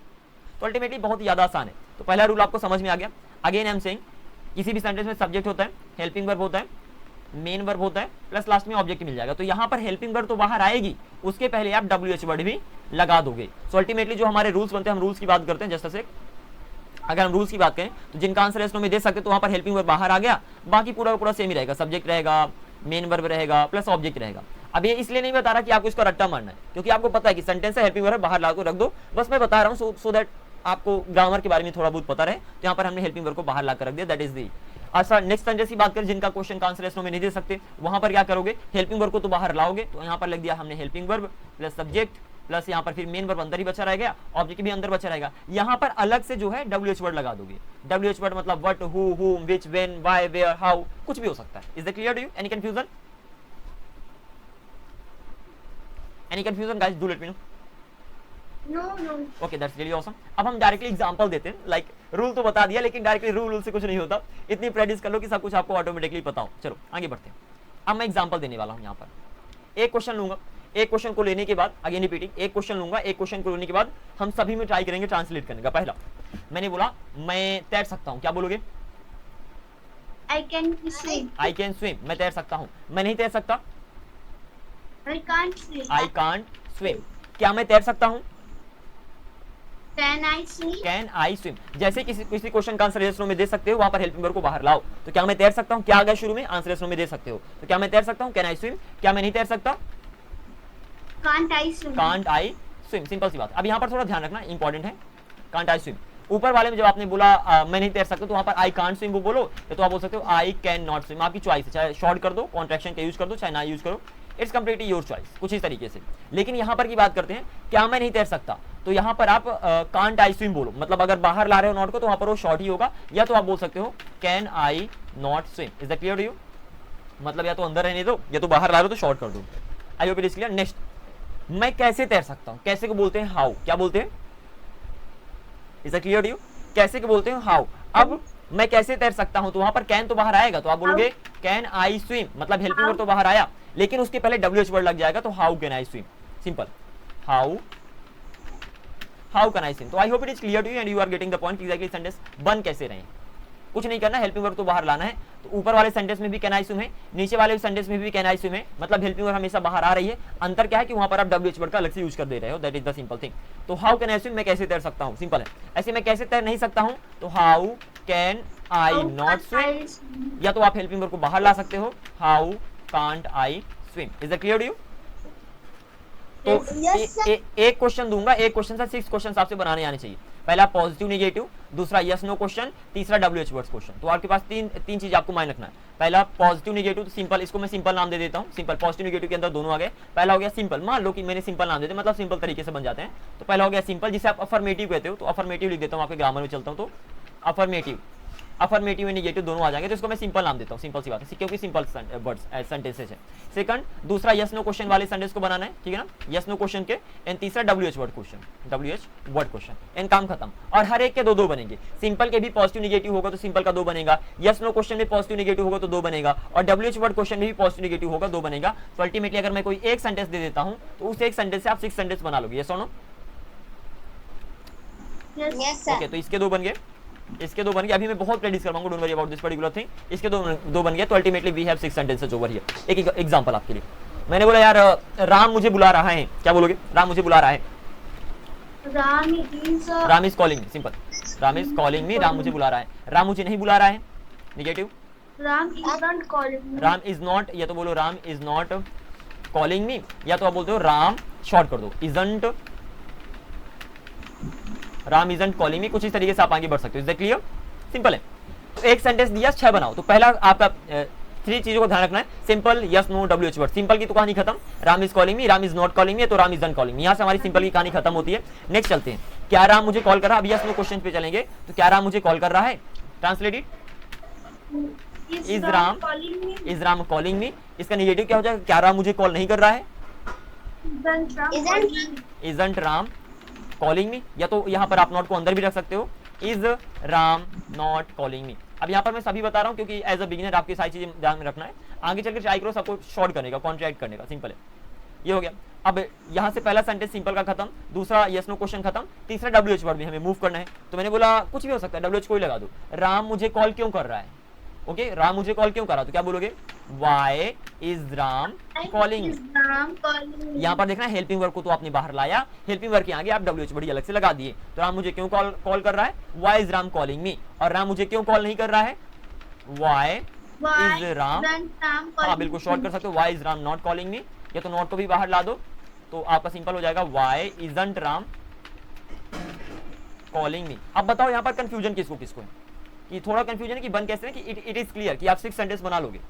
तो अल्टीमेटली बहुत ही ज्यादा आसान है। तो पहला रूल आपको समझ में आ गया। अगेन आई एम सेइंग, किसी भी सेंटेंस में सब्जेक्ट होता है, हेल्पिंग वर्ब होता है, मेन वर्ब होता है, प्लस लास्ट में ऑब्जेक्ट मिल जाएगा। तो यहाँ पर हेल्पिंग वर्ब तो बाहर आएगी, उसके पहले आप WH वर्ड भी लगा दोगे। सो अल्टीमेटली जो हमारे रूल्स बनते हैं, हम रूल्स की बात करते हैं। जस्ट से अगर हम रूल्स की बात करें तो जिनका आंसर यस नो में दे सकते तो वहां पर हेल्पिंग वर्ब बाहर आ गया, बाकी पूरा पूरा सेम ही रहेगा, सब्जेक्ट रहेगा, मेन वर्ब रहेगा, प्लस ऑब्जेक्ट रहेगा। अब ये इसलिए नहीं बता रहा कि आपको इसका रट्टा मारना है, क्योंकि आपको पता है कि सेंटेंस है, हेल्पिंग वर्ब बाहर ला के रख दो, बस मैं बता रहा हूँ सो दैट आपको ग्रामर के बारे में थोड़ा बहुत पता रहे। तो यहाँ पर हमने हेल्पिंग वर्ब को बाहर ला कर रख दिया, दैट इज दी। अच्छा, नेक्स्ट सेंटेंस की बात करें जिनका क्वेश्चन का आंसर यस नो में नहीं दे सकते, वहां पर क्या करोगे, हेल्पिंग वर्ब को तो बाहर लाओगे। तो यहाँ पर लिख दिया हमने helping verb plus subject plus यहाँ पर फिर मेन वर्ब अंदर ही बचा रहेगा, ऑब्जेक्ट भी अंदर बचा रहेगा। यहाँ पर अलग से जो है WH वर्ड लगा दोगे। WH वर्ड मतलब what, who, whom, which, when, why, where, how, कुछ भी हो सकता है। Is that clear to you? Any confusion? Any confusion guys, do let me know. No. Okay, that's really awesome. अब हम डायरेक्टली एग्जांपल देते हैं, लाइक रूल तो बता दिया, लेकिन डायरेक्टली रूल से कुछ नहीं होता। इतनी प्रैक्टिस कर लो कि सब कुछ आपको ऑटोमेटिकली पता हो। चलो आगे बढ़ते हैं। अब मैं एग्जांपल देने वाला हूं। यहाँ पर एक क्वेश्चन लूंगा, एक क्वेश्चन को लेने के बाद, अगेन रिपीटिंग, एक क्वेश्चन लूंगा, एक क्वेश्चन को लेने के बाद हम सभी में ट्राई करेंगे ट्रांसलेट करने का। पहला मैंने बोला मैं तैर सकता हूं, क्या बोलोगे? I can swim. I can swim, मैं तैर सकता हूं। मैं नहीं तैर सकता, I can't swim. I can't swim. क्या मैं तैर सकता हूं? Can I swim? Can I swim. जैसे किसी क्वेश्चन का आंसर यस नो में दे सकते हो, वहां पर हेल्पिंग वर्ब को बाहर लाओ। तो क्या मैं तैर सकता हूं, क्या आ गया शुरू में, आंसर यस नो में दे सकते हो। तो क्या मैं तैर सकता हूं, कैन आई स्विम। क्या मैं नहीं तैर सकता, Can't I swim? Can't I swim. Simple सी बात। अब यहाँ पर थोड़ा ध्यान रखना, इंपॉर्टेंट है, कांट आई स्विम। ऊपर वाले में जब आपने बोला मैं नहीं तैर सकता, तो वहां पर आई कांट स्विम वो बोलो, या तो आप बोल सकते हो आई कैन नॉट स्विम। आपकी चॉइस है, चाहे शॉर्ट कर दो, कॉन्ट्रैक्शन का यूज कर दो, चाहे ना यूज करो, इट्स कंप्लीटली योर चॉइस, कुछ इस तरीके से। लेकिन यहाँ पर की बात करते हैं, क्या मैं नहीं तैर सकता, तो यहाँ पर आप कांट आई स्विम बोलो, मतलब अगर बाहर ला रहे हो नॉट को तो वहां पर वो शॉर्ट ही होगा, या तो आप बोल सकते हो can I not swim. Is that clear to you? मतलब या तो अंदर रहने दो, या तो बाहर ला रहे हो तो शॉर्ट कर दो। आई hope it is clear. Next, मैं कैसे तैर सकता हूं, कैसे को बोलते हैं हाउ। क्या बोलते हैं? Is that clear to you? कैसे को बोलते हैं हाउ। अब मैं कैसे तैर सकता हूं, तो वहां पर कैन तो बाहर आएगा, तो आप बोलोगे कैन आई स्विम, मतलब हेल्पिंग वर्ब तो बाहर आया, लेकिन उसके पहले WH वर्ड लग जाएगा, तो how can I swim. Simple, how can I swim. तो I hope it is clear to you and you are getting the point. Exactly sentence बन कैसे रहे, कुछ नहीं करना, हेल्पिंग वर्ब तो बाहर लाना है। तो ऊपर वाले सेंटेंस में भी कैन आई स्विम है, नीचे वाले सेंटेंस में भी कैन आई स्विम है, मतलब हेल्पिंग वर्ब हमेशा बाहर आ रही है। अंतर क्या है कि वहां पर आप WH वर्ड का अलग से यूज कर दे रहे हो, that is the simple thing. तो हाउ कैन आई स्विम, मैं कैसे तैर सकता हूं, सिंपल है। ऐसे मैं कैसे तैर नहीं सकता हूं, तो how can I not swim, या तो आप हेल्पिंग वर्ब को बाहर ला सकते हो, how can't I swim. Is that clear to you? तो एक क्वेश्चन दूंगा, एक क्वेश्चन से 6 क्वेश्चन आपसे बनाने आने चाहिए। पहला पॉजिटिव नेगेटिव, दूसरा यस नो क्वेश्चन, तीसरा WH वर्ड्स क्वेश्चन। तो आपके पास तीन चीज आपको माइंड रखना है। पहला पॉजिटिव नेगेटिव, तो सिंपल, इसको मैं सिंपल नाम दे देता हूँ। सिंपल पॉजिटिव नेगेटिव के अंदर दोनों आ गए। पहला हो गया सिंपल, मान लो कि मैंने सिंपल नाम देते, मतलब सिंपल तरीके से बन जाते हैं। तो पहला हो गया सिंपल, जिसे आप अफर्मेटिव कहते हो। तो अफर्मेटिव लिख देता हूँ, आपके ग्रामर में चलता हूँ। तो अफर्मेटिव और नेगेटिव दोनों आ जाएंगे, तो इसको मैं सिंपल नाम देता हूँ। सिंपल सी बात है, क्योंकि सिंपल वर्ड्स सेंटेंसेस है। सेकंड, दूसरा यस नो क्वेश्चन वाले सेंटेंस को बनाना है, ठीक है ना, यस नो क्वेश्चन के। एंड तीसरा WH वर्ड क्वेश्चन। एंड काम खत्म। और हर एक के दो बनेंगे। सिंपल के भी पॉजिटिव नेगेटिव होगा तो सिंपल का 2 बनेगा, यस नो क्वेश्चन में पॉजिटिव नेगेटिव होगा तो 2 बनेगा, और WH वर्ड क्वेश्चन में भी पॉजिटिव नेगेटिव होगा 2 बनेगा। तो अल्टीमेटली अगर मैं कोई एक सेंटेंस दे देता हूँ तो उस एक सेंटेंस से आप 6 सेंटेंस बना लोगे। यस और नो? Yes, ओके, तो इसके 2 बन गए, इसके 2 बन गए। अभी मैं बहुत प्रैक्टिस करवाऊंगा, don't worry about this particular thing. इसके 2 बन गए, तो ultimately we have 6 sentences over here. एक एग्जांपल आपके लिए, मैंने बोला यार राम मुझे बुला रहा है, क्या बोलोगे? राम मुझे बुला रहा है। Ram is calling me, simple. Ram is calling me, Ram मुझे बुला रहा है। राम मुझे नहीं बुला रहा है, negative. Ram isn't calling me. Ram is not, या तो बोलो Ram is not calling me, या तो आप बोलते हो राम, शॉर्ट कर दो, isn't, Ram isn't calling me. कुछ इस तरीके से आप आगे बढ़ सकते हो। Is that clear? सिंपल है। तो एक सेंटेंस दिया, 6 बनाओ। तो पहला आपका 3 चीजों को ध्यान रखना है, simple, yes no, WH word. Simple की तो कहानी खत्म, Ram is calling me, Ram is not calling me, तो राम इजंट कॉलिंग मी। यहाँ से हमारी सिंपल की कहानी खत्म होती है। नेक्स्ट चलते हैं, क्या राम मुझे कॉल कर रहा है? अब यस नो क्वेश्चन पे चलेंगे। तो क्या राम मुझे कॉल कर रहा है? Translate it, is Ram calling me? Is Ram calling मी। इसका नेगेटिव क्या हो जाएगा? क्या राम मुझे कॉल नहीं कर रहा है? Isn't Ram calling me? Isn't Ram calling me, या तो यहाँ पर आप नॉट को अंदर भी रख सकते हो, is Ram not calling me. अब यहाँ पर मैं सभी बता रहा हूँ क्योंकि एज अ बिगिनर आपकी सारी चीजें ध्यान में रखना है। आगे चलकर ट्राई करो सबको शॉर्ट करने का, कॉन्ट्रैक्ट करने का। सिंपल है, ये हो गया। अब यहाँ से पहला सेंटेंस सिंपल का खत्म, दूसरा यस नो क्वेश्चन खत्म, तीसरा WH वर्ड भी हमें मूव करना है। तो मैंने बोला कुछ भी हो सकता है, WH कोई लगा दो। राम मुझे कॉल क्यों कर रहा है? ओके, राम मुझे कॉल क्यों कर रहा है? तो क्या बोलोगे? Why is Ram calling. Is Ram calling me? यहाँ पर देखना, हेल्पिंग वर्ब को तो आपने बाहर लाया, हेल्पिंग वर्ब के आगे आप WH वर्ड अलग से लगा दिए। तो राम मुझे क्यों कॉल कर रहा है? Why is Ram calling me. और राम मुझे क्यों कॉल नहीं कर रहा है? Why Why is Ram, isn't Ram हाँ calling बिल्कुल me? शॉर्ट कर सकते हो, why is Ram not calling me, या तो नॉट को भी बाहर ला दो। तो आपका सिंपल हो जाएगा, why isn't Ram calling me. अब बताओ यहाँ पर कंफ्यूजन किसको किसको है? कि थोड़ा कंफ्यूजन है कि बन कैसे है, कि इट इज क्लियर कि आप 6 सेंटेंस बना लोगे।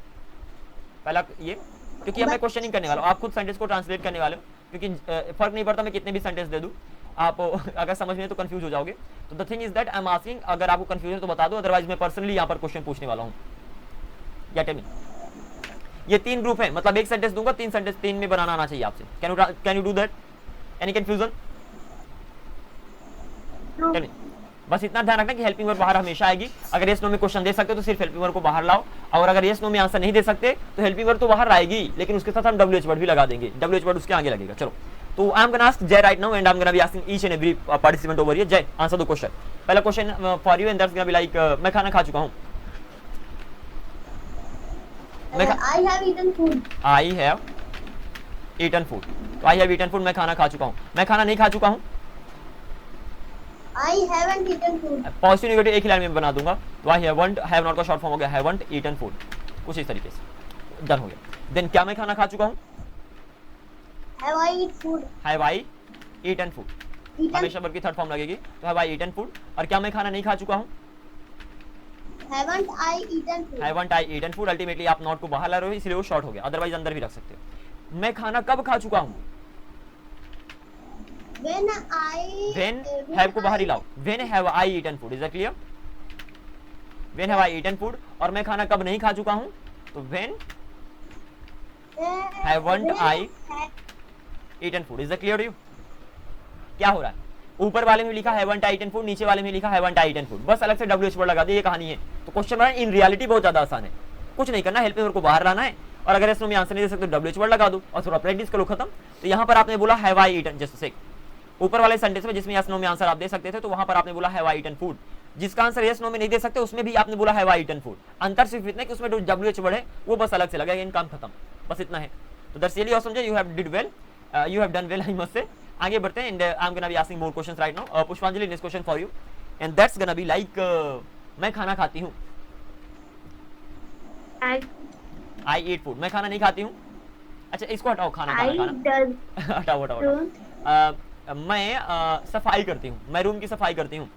पहला ये, क्योंकि अब मैं क्वेश्चनिंग करने वाला हूँ, आप खुद सेंटेंस को ट्रांसलेट करने वाले हो, क्योंकि फर्क नहीं पड़ता मैं कितने भी सेंटेंस दे दूं, आप अगर समझ में तो कंफ्यूज हो जाओगे। तो the thing is that I am asking, अगर आपको कंफ्यूजन तो बता दो, अदरवाइज मैं पर्सनली यहाँ पर क्वेश्चन पूछने वाला हूँ। Get me? ये 3 ग्रुप है, मतलब एक सेंटेंस दूंगा, 3 सेंटेंस 3 में बनाना आना चाहिए आपसे। Can you do that? Any confusion? No. बस इतना ध्यान रखना कि हेल्पिंग वर्ब बाहर हमेशा आएगी। अगर यस नो में क्वेश्चन दे सकते हो तो सिर्फ हेल्पिंग वर्ब को बाहर लाओ, और अगर यस नो में आंसर नहीं दे सकते तो हेल्पिंग वर्ब तो बाहर आएगी, लेकिन उसके साथ हम WH वर्ड भी लगा देंगे, WH वर्ड उसके आगे लगेगा। चलो, तो I am gonna ask Jay right now, and I am gonna be asking each and every participant over here. Jay, answer the question. पहला question for you, and that's gonna be like, मैं खाना खा चुका हूं। I have eaten food. I have eaten food. तो I have eaten food, मैं खाना खा चुका हूं। मैं खाना नहीं खा चुका हूं, I haven't eaten food. Positive negative एक ही लाइन में बना दूंगा। तो आई हैवंट, हैव नॉट का शॉर्ट फॉर्म हो गया हैवंट ईटन फूड, कुछ इस तरीके से डन हो गया। देन क्या मैं खाना खा चुका हूं? Have I eaten food? Have I eaten food, Eaten? हमेशा वर्ब की थर्ड फॉर्म लगेगी। तो हैव आई ईटन फूड। और क्या मैं खाना नहीं खा चुका हूं? Haven't I eaten food? Haven't I eaten food. Ultimately आप नॉट को बाहर ला रहे हो, इसलिए वो शॉर्ट हो गया, अदरवाइज अंदर भी रख सकते हो। मैं खाना कब खा चुका हूं? When I. व्हेन, हैव को बाहर ही लाओ, when have I eaten food. Is that clear? When have I eaten food. और मैं खाना कब नहीं खा चुका हूं? तो when Haven't I eaten food. Is that clear to you? क्या हो रहा है? ऊपर वाले में लिखा हैवंट आई ईटन फूड, नीचे वाले में लिखा हैवंट आई ईटन फूड, बस अलग से WH वर्ड लगा दे, ये कहानी है। तो क्वेश्चन बनाना इन रियलिटी बहुत ज्यादा आसान है, कुछ नहीं करना, हेल्पिंग वर्ब को बाहर लाना है, और अगर इसमें आंसर नहीं दे सकते तो WH वर्ड लगा दो और थोड़ा प्रैक्टिस करो, खत्म। तो यहाँ पर आपने बोला have I eaten, just say ऊपर वाले सेंटेंस में जिसमें यस नो में आंसर आप दे सकते थे, तो वहां पर आपने बोला हैव आई ईटन फूड। जिसका आंसर यस नो में नहीं दे सकते उसमें भी आपने बोला हैव आई ईटन फूड। अंतर सिर्फ इतना कि उसमें जो WH वर्ड है वो बस अलग से लगेगा, इन काम खत्म, बस इतना है। तो that's really awesome, you have did well, you have done well, I must say. आगे बढ़ते हैं, and I am gonna be asking more questions right now. Pushpanjali, next question for you, and that's gonna be like, मैं खाना खाती हूँ। आई eat food, मैं खाना नहीं खाती हूँ। अच्छा इसको हटाओ, खाना खाना खाना हटाओ हटाओ हटाओ। मैं सफाई करती हूँ, मैं रूम की सफाई करती हूँ।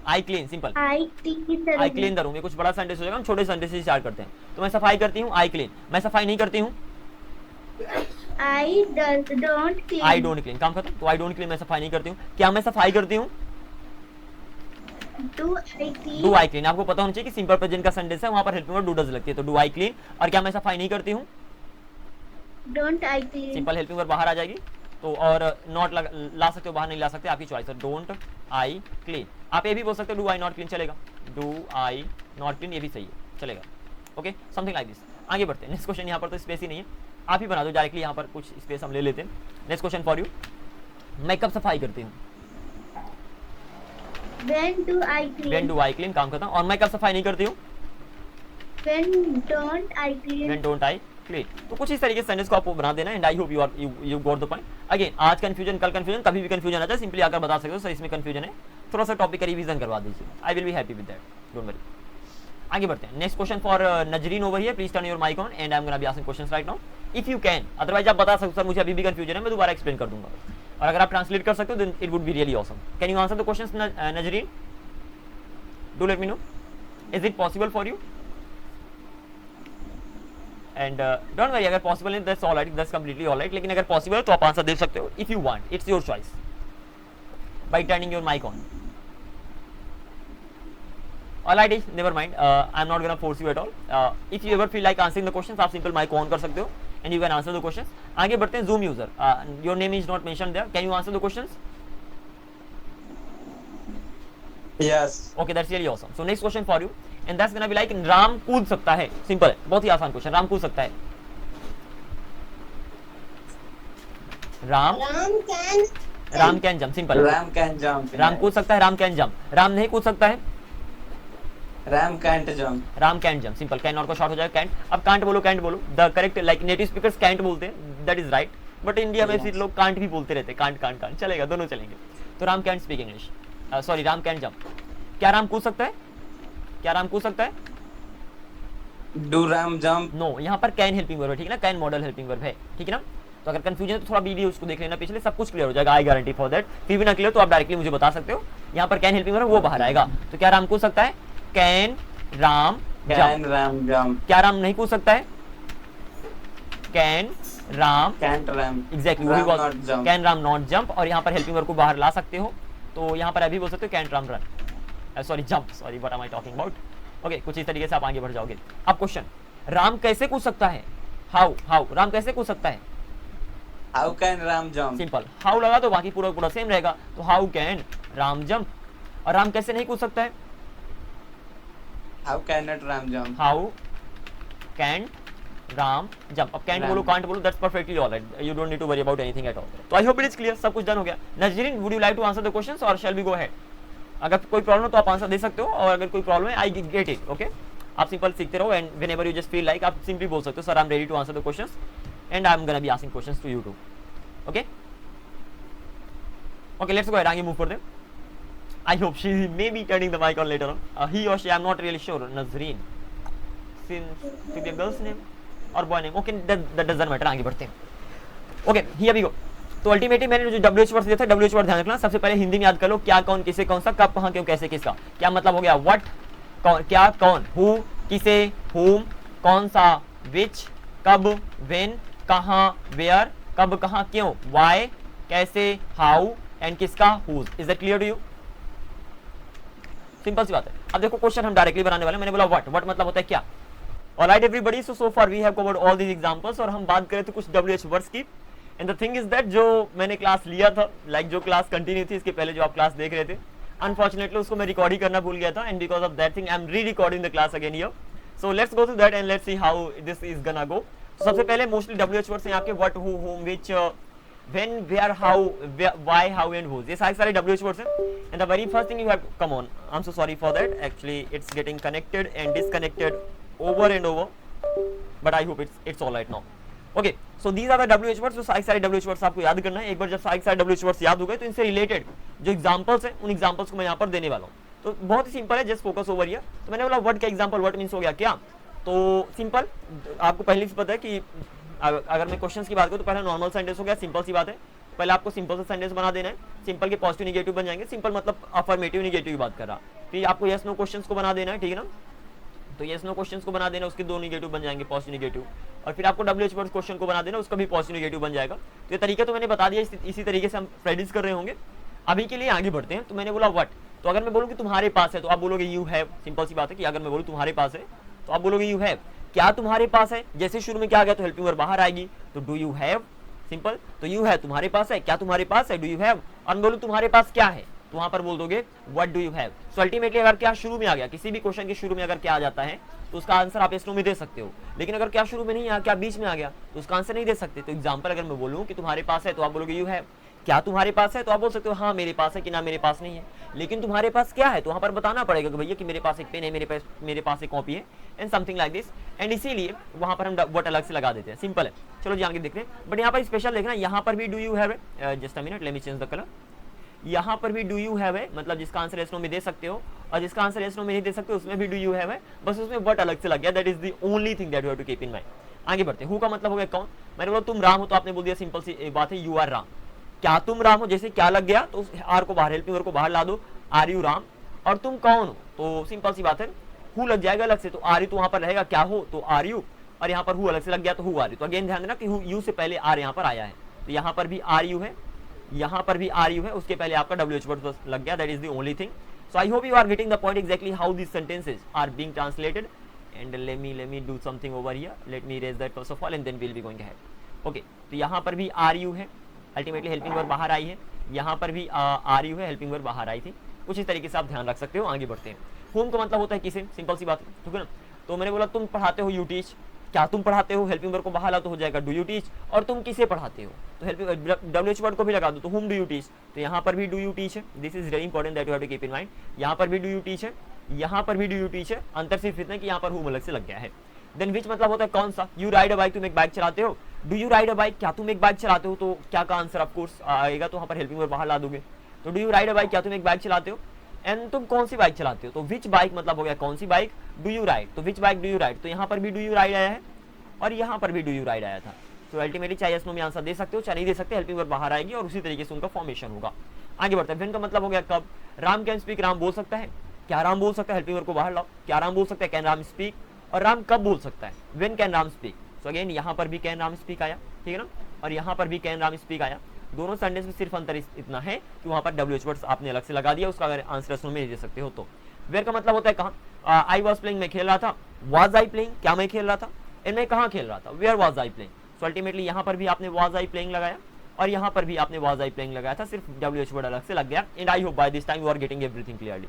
I clean, simple, I clean I clean the room. ये कुछ बड़ा सेंटेंस हो जाएगा, हम छोटे सेंटेंस से स्टार्ट करते हैं। तो मैं सफाई करती हूँ, आई क्लीन। मैं सफाई नहीं करती हूँ, I don't clean. I don't clean. काम खत्म। तो आई डोंट क्लीन, मैं सफाई नहीं करती हूँ। क्या मैं सफाई करती हूँ? Do I clean? Do I clean. आपको पता होना चाहिए कि सिंपल प्रेजेंट का सेंटेंस है, वहां पर हेल्पिंग वर्ब डू डज लगती है, तो डू आई क्लीन। और क्या मैं सफाई नहीं करती हूँ? Don't I clean? Simple helping verb बाहर आ जाएगी। तो और नॉट ला सकते हो, बाहर नहीं ला सकते, आपकी चॉइस है। Don't I clean. आप ये भी बोल सकते हो डू आई नॉट क्लीन, चलेगा। डू आई नॉट क्लीन, ये भी सही है, चलेगा। Okay, something like this. आगे बढ़ते हैं। नेक्स्ट क्वेश्चन, यहाँ पर तो स्पेस ही नहीं है, आप ही बना दो डायरेक्टली, यहाँ पर कुछ स्पेस हम ले लेते हैं। नेक्स्ट क्वेश्चन फॉर यू, मैं कब सफाई करती हूँ? When do I clean? When do I clean, काम खत्म। और मैं कब सफाई नहीं करती हूँ? When don't I clean? When don't I clean. तो कुछ इस तरीके से सेंटेंस को आपको बना देना है, and I hope you got the point. Again, आज कंफ्यूजन, कल कंफ्यूजन, कभी भी कंफ्यूजन आता है, सिंपली आकर बता सकते हो सर इसमें कंफ्यूजन है, थोड़ा सा टॉपिक का रिवीजन करवा दीजिए। I will be happy with that, don't worry. आगे बढ़ते हैं। Next question for Nazreen over here, please turn your mic on and I am gonna be asking questions right now if you can. Otherwise आप बता सकते हो sir मुझे अभी भी कंफ्यूजन है, मैं दोबारा एक्सप्लेन कर दूंगा। और अगर आप ट्रांसलेट कर सकते हो then it would be really awesome. Can you answer the questions Nazreen? Do let me know, is it possible for you? And don't worry, अगर पॉसिबल है that's alright, that's completely alright. लेकिन अगर पॉसिबल है तो आप आंसर दे सकते हो if you want, it's your choice by turning your mic on. Alright, never mind. I'm not gonna force you at all. If you ever feel like answering the questions, आप simple mic on कर सकते हो and you can answer the questions. आगे बढ़ते हैं। Zoom user, your name is not mentioned there. Can you answer the questions? Yes. Okay, that's really awesome. So next question for you, and that's gonna be like Ram कूद सकता है। Simple है, बहुत ही आसान question. Ram कूद सकता है। Ram can jump, simple. Ram can jump. Ram कूद सकता है, राम कैन जंप। राम नहीं कूद सकता है, Ram can't jump. Ram can't jump, simple. Can और को शॉर्ट हो जाएगा कैंट। अब कांट बोलो, कैंट बोलो। The correct, like native speakers can't बोलते हैं, that is right, but India में फिर लोग कांट भी बोलते रहते हैं। कांट कांट कांट चलेगा, दोनों चलेंगे। तो Ram can't speak English, sorry Ram can't jump. क्या राम कूद सकता है? क्या राम कूद सकता है? Do Ram jump? नो, यहाँ पर कैन हेल्पिंग वर्ब है, ठीक है ना, कैन मॉडल हेल्पिंग वर्ब है, ठीक है ना। तो अगर कंफ्यूजन है तो थोड़ा वीडियो उसको देख लेना पिछले, सब कुछ क्लियर हो जाएगा, आई गारंटी फॉर दैट। फिर भी ना क्लियर तो आप डायरेक्टली मुझे बता सकते हो। यहाँ पर कैन हेल्पिंग वर्ब वो बाहर आएगा। तो क्या राम कूद सकता है? Can Ram Can jump. Ram jump? क्या राम नहीं कूद सकता है? Can Ram, Can't Ram? Exactly Ram वही बात, not jump. Can Ram not jump. और यहाँ पर हेल्पिंग वर्ब को बाहर ला सकते हो, तो यहाँ पर अभी बोल सकते हो can Ram run, sorry jump, sorry what am I talking about. Okay, कुछ इस तरीके से आप आगे बढ़ जाओगे। अब क्वेश्चन, राम कैसे कूद सकता है? हाउ, हाउ राम कैसे कूद सकता है? How can Ram jump? Simple, how लगा तो बाकी पूरा पूरा सेम रहेगा। तो हाउ कैन राम जंप। और राम कैसे नहीं कूद सकता है? How cannot Ram jump? How can Ram jump. अब कैंट Ram. बोलो, कांट बोलो, that's perfectly alright, you don't need to worry about anything at all. तो I hope it is clear, सब कुछ डन हो गया। Nazreen, would you like to answer the questions और shall we go ahead? अगर कोई प्रॉब्लम हो तो आप आंसर दे सकते हो, और अगर कोई प्रॉब्लम है आई गेट इट। ओके, आप सिंपल सीखते रहो, and whenever you just feel like आप सिंपली बोल सकते हो sir I am ready to answer the questions and I am gonna be asking questions to you too. ओके, okay, let's go ahead. Angi, move for them. I hope she may be turning the mic on later on. He or she, I'm not really sure. Nazreen, since to be a girl's name or boy name. Okay, that doesn't matter. आगे बढ़ते हैं. Okay, here we go. तो ultimately मैंने जो WH word दिया था, WH word ध्यान रखना। सबसे पहले हिंदी में याद कर लो, क्या कौन किसे कौन सा, कब कहाँ क्यों कैसे किसका। क्या मतलब हो गया? व्हाट, कौन, क्या कौन, हु किसे, whom कौन सा, which कब, when कहाँ, where कब कहाँ क्यों, why कैसे, how एंड किसका, whose। Is that clear to you? Simple सी बात है। अब देखो क्वेश्चन हम डायरेक्टली बनाने वाले हैं। मैंने बोला व्हाट, व्हाट मतलब होता है क्या। Alright everybody, so far we have covered all these examples, और हम बात करें तो कुछ WH वर्ड्स की। And the thing is that जो मैंने क्लास लिया था, लाइक जो क्लास कंटिन्यू थी इसके पहले जो आप क्लास देख रहे थे, अनफॉर्चुनेटली उसको मैं रिकॉर्ड ही करना भूल गया था, and because of that thing I am rerecording the class again here. So let's go to that and let's see how this is gonna go. सबसे पहले मोस्टली WH वर्ड्स हैं आपके, what, who, whom, which, when, where, how, why, how and whose। ये सारे WH words हैं। And the very first thing you have, come on, I'm so sorry for that, actually it's getting connected and disconnected over and over, but I hope it's all right now। Okay, so these are the WH words। जो सारे WH words आपको याद करना है। एक बार जब सारे WH words याद हो गए तो इनसे रिलेटेड जो एग्जांपल्स हैं उन एग्जांपल्स को मैं यहाँ पर देने वाला हूँ। तो बहुत ही सिंपल है, जस्ट फोकस ओवर हियर। तो मैंने बोला वर्ड का एग्जांपल, व्हाट मींस हो गया क्या। तो सिंपल, आपको पहले से पता है कि अगर मैं क्वेश्चंस की बात करूं तो पहला नॉर्मल सेंटेंस हो गया, सिंपल सी बात है। पहले आपको सिंपल सा सेंटेंस बना देना है। सिंपल के पॉजिटिव निगेटिव बन जाएंगे। सिंपल मतलब अफर्मेटिव निगेटिव की बात कर रहा, तो ये आपको यस नो क्वेश्चंस को बना देना है, ठीक है ना। तो यस नो क्वेश्चंस को बना देना, उसके दो निगेटिव बन जाएंगे, पॉजिटिव निगेटिव, और फिर आपको WH वर्ड क्वेश्चन को बना देना, उसका भी पॉजिटिव निगेटिव बन जाएगा। तो ये तरीका तो मैंने बता दिया, इसी तरीके से हम प्रैक्टिस कर रहे होंगे। अभी के लिए आगे बढ़ते हैं। तो मैंने बोला व्हाट, तो अगर मैं बोलूँ कि तुम्हारे पास है तो आप बोलोगे यू हैव। सिंपल सी बात है कि अगर मैं बोलूँ तुम्हारे पास है तो आप बोलोगे यू हैव। क्या तुम्हारे पास है, जैसे शुरू में क्या आ गया तो हेल्पिंग वर्ब बाहर आएगी, तो डू यू हैव। सिंपल, तो यू है तुम्हारे पास है, क्या तुम्हारे पास है, डू यू हैव। और मैं बोलूँ तुम्हारे पास क्या है, तो वहां पर बोल दोगे what do you have. So ultimately अगर क्या शुरू में आ गया, किसी भी क्वेश्चन के शुरू में अगर क्या आ जाता है तो उसका आंसर आप इसमें दे सकते हो। लेकिन अगर क्या शुरू में नहीं आया, क्या बीच में आ गया, तो उसका आंसर नहीं दे सकते। तो एग्जांपल अगर मैं बोलूँ कि तुम्हारे पास है तो आप बोलोगे यू हैव। क्या तुम्हारे पास है, तो आप बोल सकते हो हाँ मेरे पास है, कि ना मेरे पास नहीं है। लेकिन तुम्हारे पास क्या है, तो वहां पर बताना पड़ेगा कि भैया कि मेरे पास एक पेन है, मेरे पास एक कॉपी है, and something like this. And इसीलिए वहां पर हम व्हाट अलग से लगा देते हैं। सिंपल है, चलो जी आगे देखते हैं। बट यहाँ पर स्पेशल देखना, यहाँ पर भी डू यू हैव है। Just a minute, let me change the colour. यहाँ पर भी डू यू हैव है, मतलब जिसका आंसर एस नो में दे सकते हो, और जिसका आंसर एस नो में नहीं दे सकते उसमें भी डू यू हैव है, बस उसमें व्हाट अलग से लग गया। That is the only thing that you have to keep in mind. आगे बढ़ते हैं। हु का मतलब हो गया कौन। मैंने बोला तुम राम हो, तो आपने बोल दिया सिंपल सी बात है यू आर राम। क्या तुम राम हो, जैसे क्या लग गया तो आर को बाहर, हेल्पिंग वर्ब को बाहर ला दो, आर यू राम। और तुम कौन हो, तो सिंपल सी बात है हु लग जाएगा अलग से, तो आर यू तो वहां पर रहेगा क्या हो, तो आर यू। और यहाँ पर हु अलग से लग गया तो हु आर यू। तो अगेन ध्यान देना कि यू से पहले आर यहाँ पर आया है, तो यहाँ पर भी आर यू है, यहाँ पर भी आर यू है, उसके पहले आपका WH वर्ड लग गया। That is the only thing. So I hope you are getting the point exactly how this sentences are being translated. And let me do something over here, let me raise that first of all and then will be going ahead. Okay, तो यहाँ पर भी are you है, ultimately helping verb बाहर आई है। यहाँ पर भी आर यू है, हेल्पिंग वर्ब बाहर आई थी। कुछ इस तरीके से आप ध्यान रख सकते हो। आगे बढ़ते हैं। होम का मतलब होता है किसे, सिंपल सी बात, ठीक है ना। तो मैंने बोला तुम पढ़ाते हो, यू टीच। क्या तुम पढ़ाते हो, हेल्पिंग वर्ब को बाहर ला तो हो जाएगा डू यू टीच। और तुम किसे पढ़ाते हो, तो हेल्पिंग WH वर्ड को भी लगा दो, तो हुम डू यू टीच। तो यहाँ पर भी डू यू टीच है। This is very important that you have to keep in mind. यहाँ पर भी डू यू टीच है, यहाँ पर भी डू यू टीच है। अंतर सिर्फ इतना कि यहाँ पर हुम अलग से लग गया है। देन विच मतलब होता है कौन सा। यू राइड अ बाइक, तुम एक बाइक चलाते हो। Do you ride a bike, क्या तुम एक बाइक चलाते हो, तो क्या का आंसर ऑफ कोर्स आएगा, तो वहाँ पर हेल्पिंग वर्ब बाहर ला दोगे। तो do you ride a bike, क्या तुम एक बाइक चलाते हो। एंड तुम कौन सी बाइक चलाते हो, तो विच बाइक मतलब हो गया कौन सी बाइक, डू यू राइड। तो विच बाइक डू यू राइड, तो यहाँ पर भी डू यू राइड आया है और यहाँ पर भी डू यू राइड आया था। तो अल्टीमेटली चाहे यस नो में आंसर दे सकते हो, चाहे नहीं दे सकते, हेल्पिंग वर्ब बाहर आएगी और उसी तरीके से उनका फॉर्मेशन होगा। आगे बढ़ते हैं। व्हेन का मतलब हो गया कब। राम कैन स्पीक, राम बोल सकता है। क्या राम बोल सकता है, हेल्पिंग वर्ब को बाहर लाओ। क्या राम बोल सकता है, कैन राम स्पीक। और राम कब बोल सकता है, when can Ram speak. So again यहाँ पर भी कैन राम स्पीक आया, ठीक है ना, और यहाँ पर भी कैन राम स्पीक आया। दोनों सेंटेंस में सिर्फ अंतर इतना है कि वहां पर WH वर्ड्स आपने अलग से लगा दिया, उसका अगर आंसर एस नो में दे सकते हो तो। वेयर का मतलब होता है कहाँ। आई वॉज प्लेइंग, मैं खेल रहा था। वाज आई प्लेइंग, क्या मैं खेल रहा था। एंड मैं कहाँ खेल रहा था, where was I playing. So ultimately यहाँ पर भी आपने वाज आई प्लेइंग लगाया और यहाँ पर भी आपने वाज आई प्लेइंग लगाया था, सिर्फ WH वर्ड अलग से लग गया। And I hope by this time you are getting everything clearly.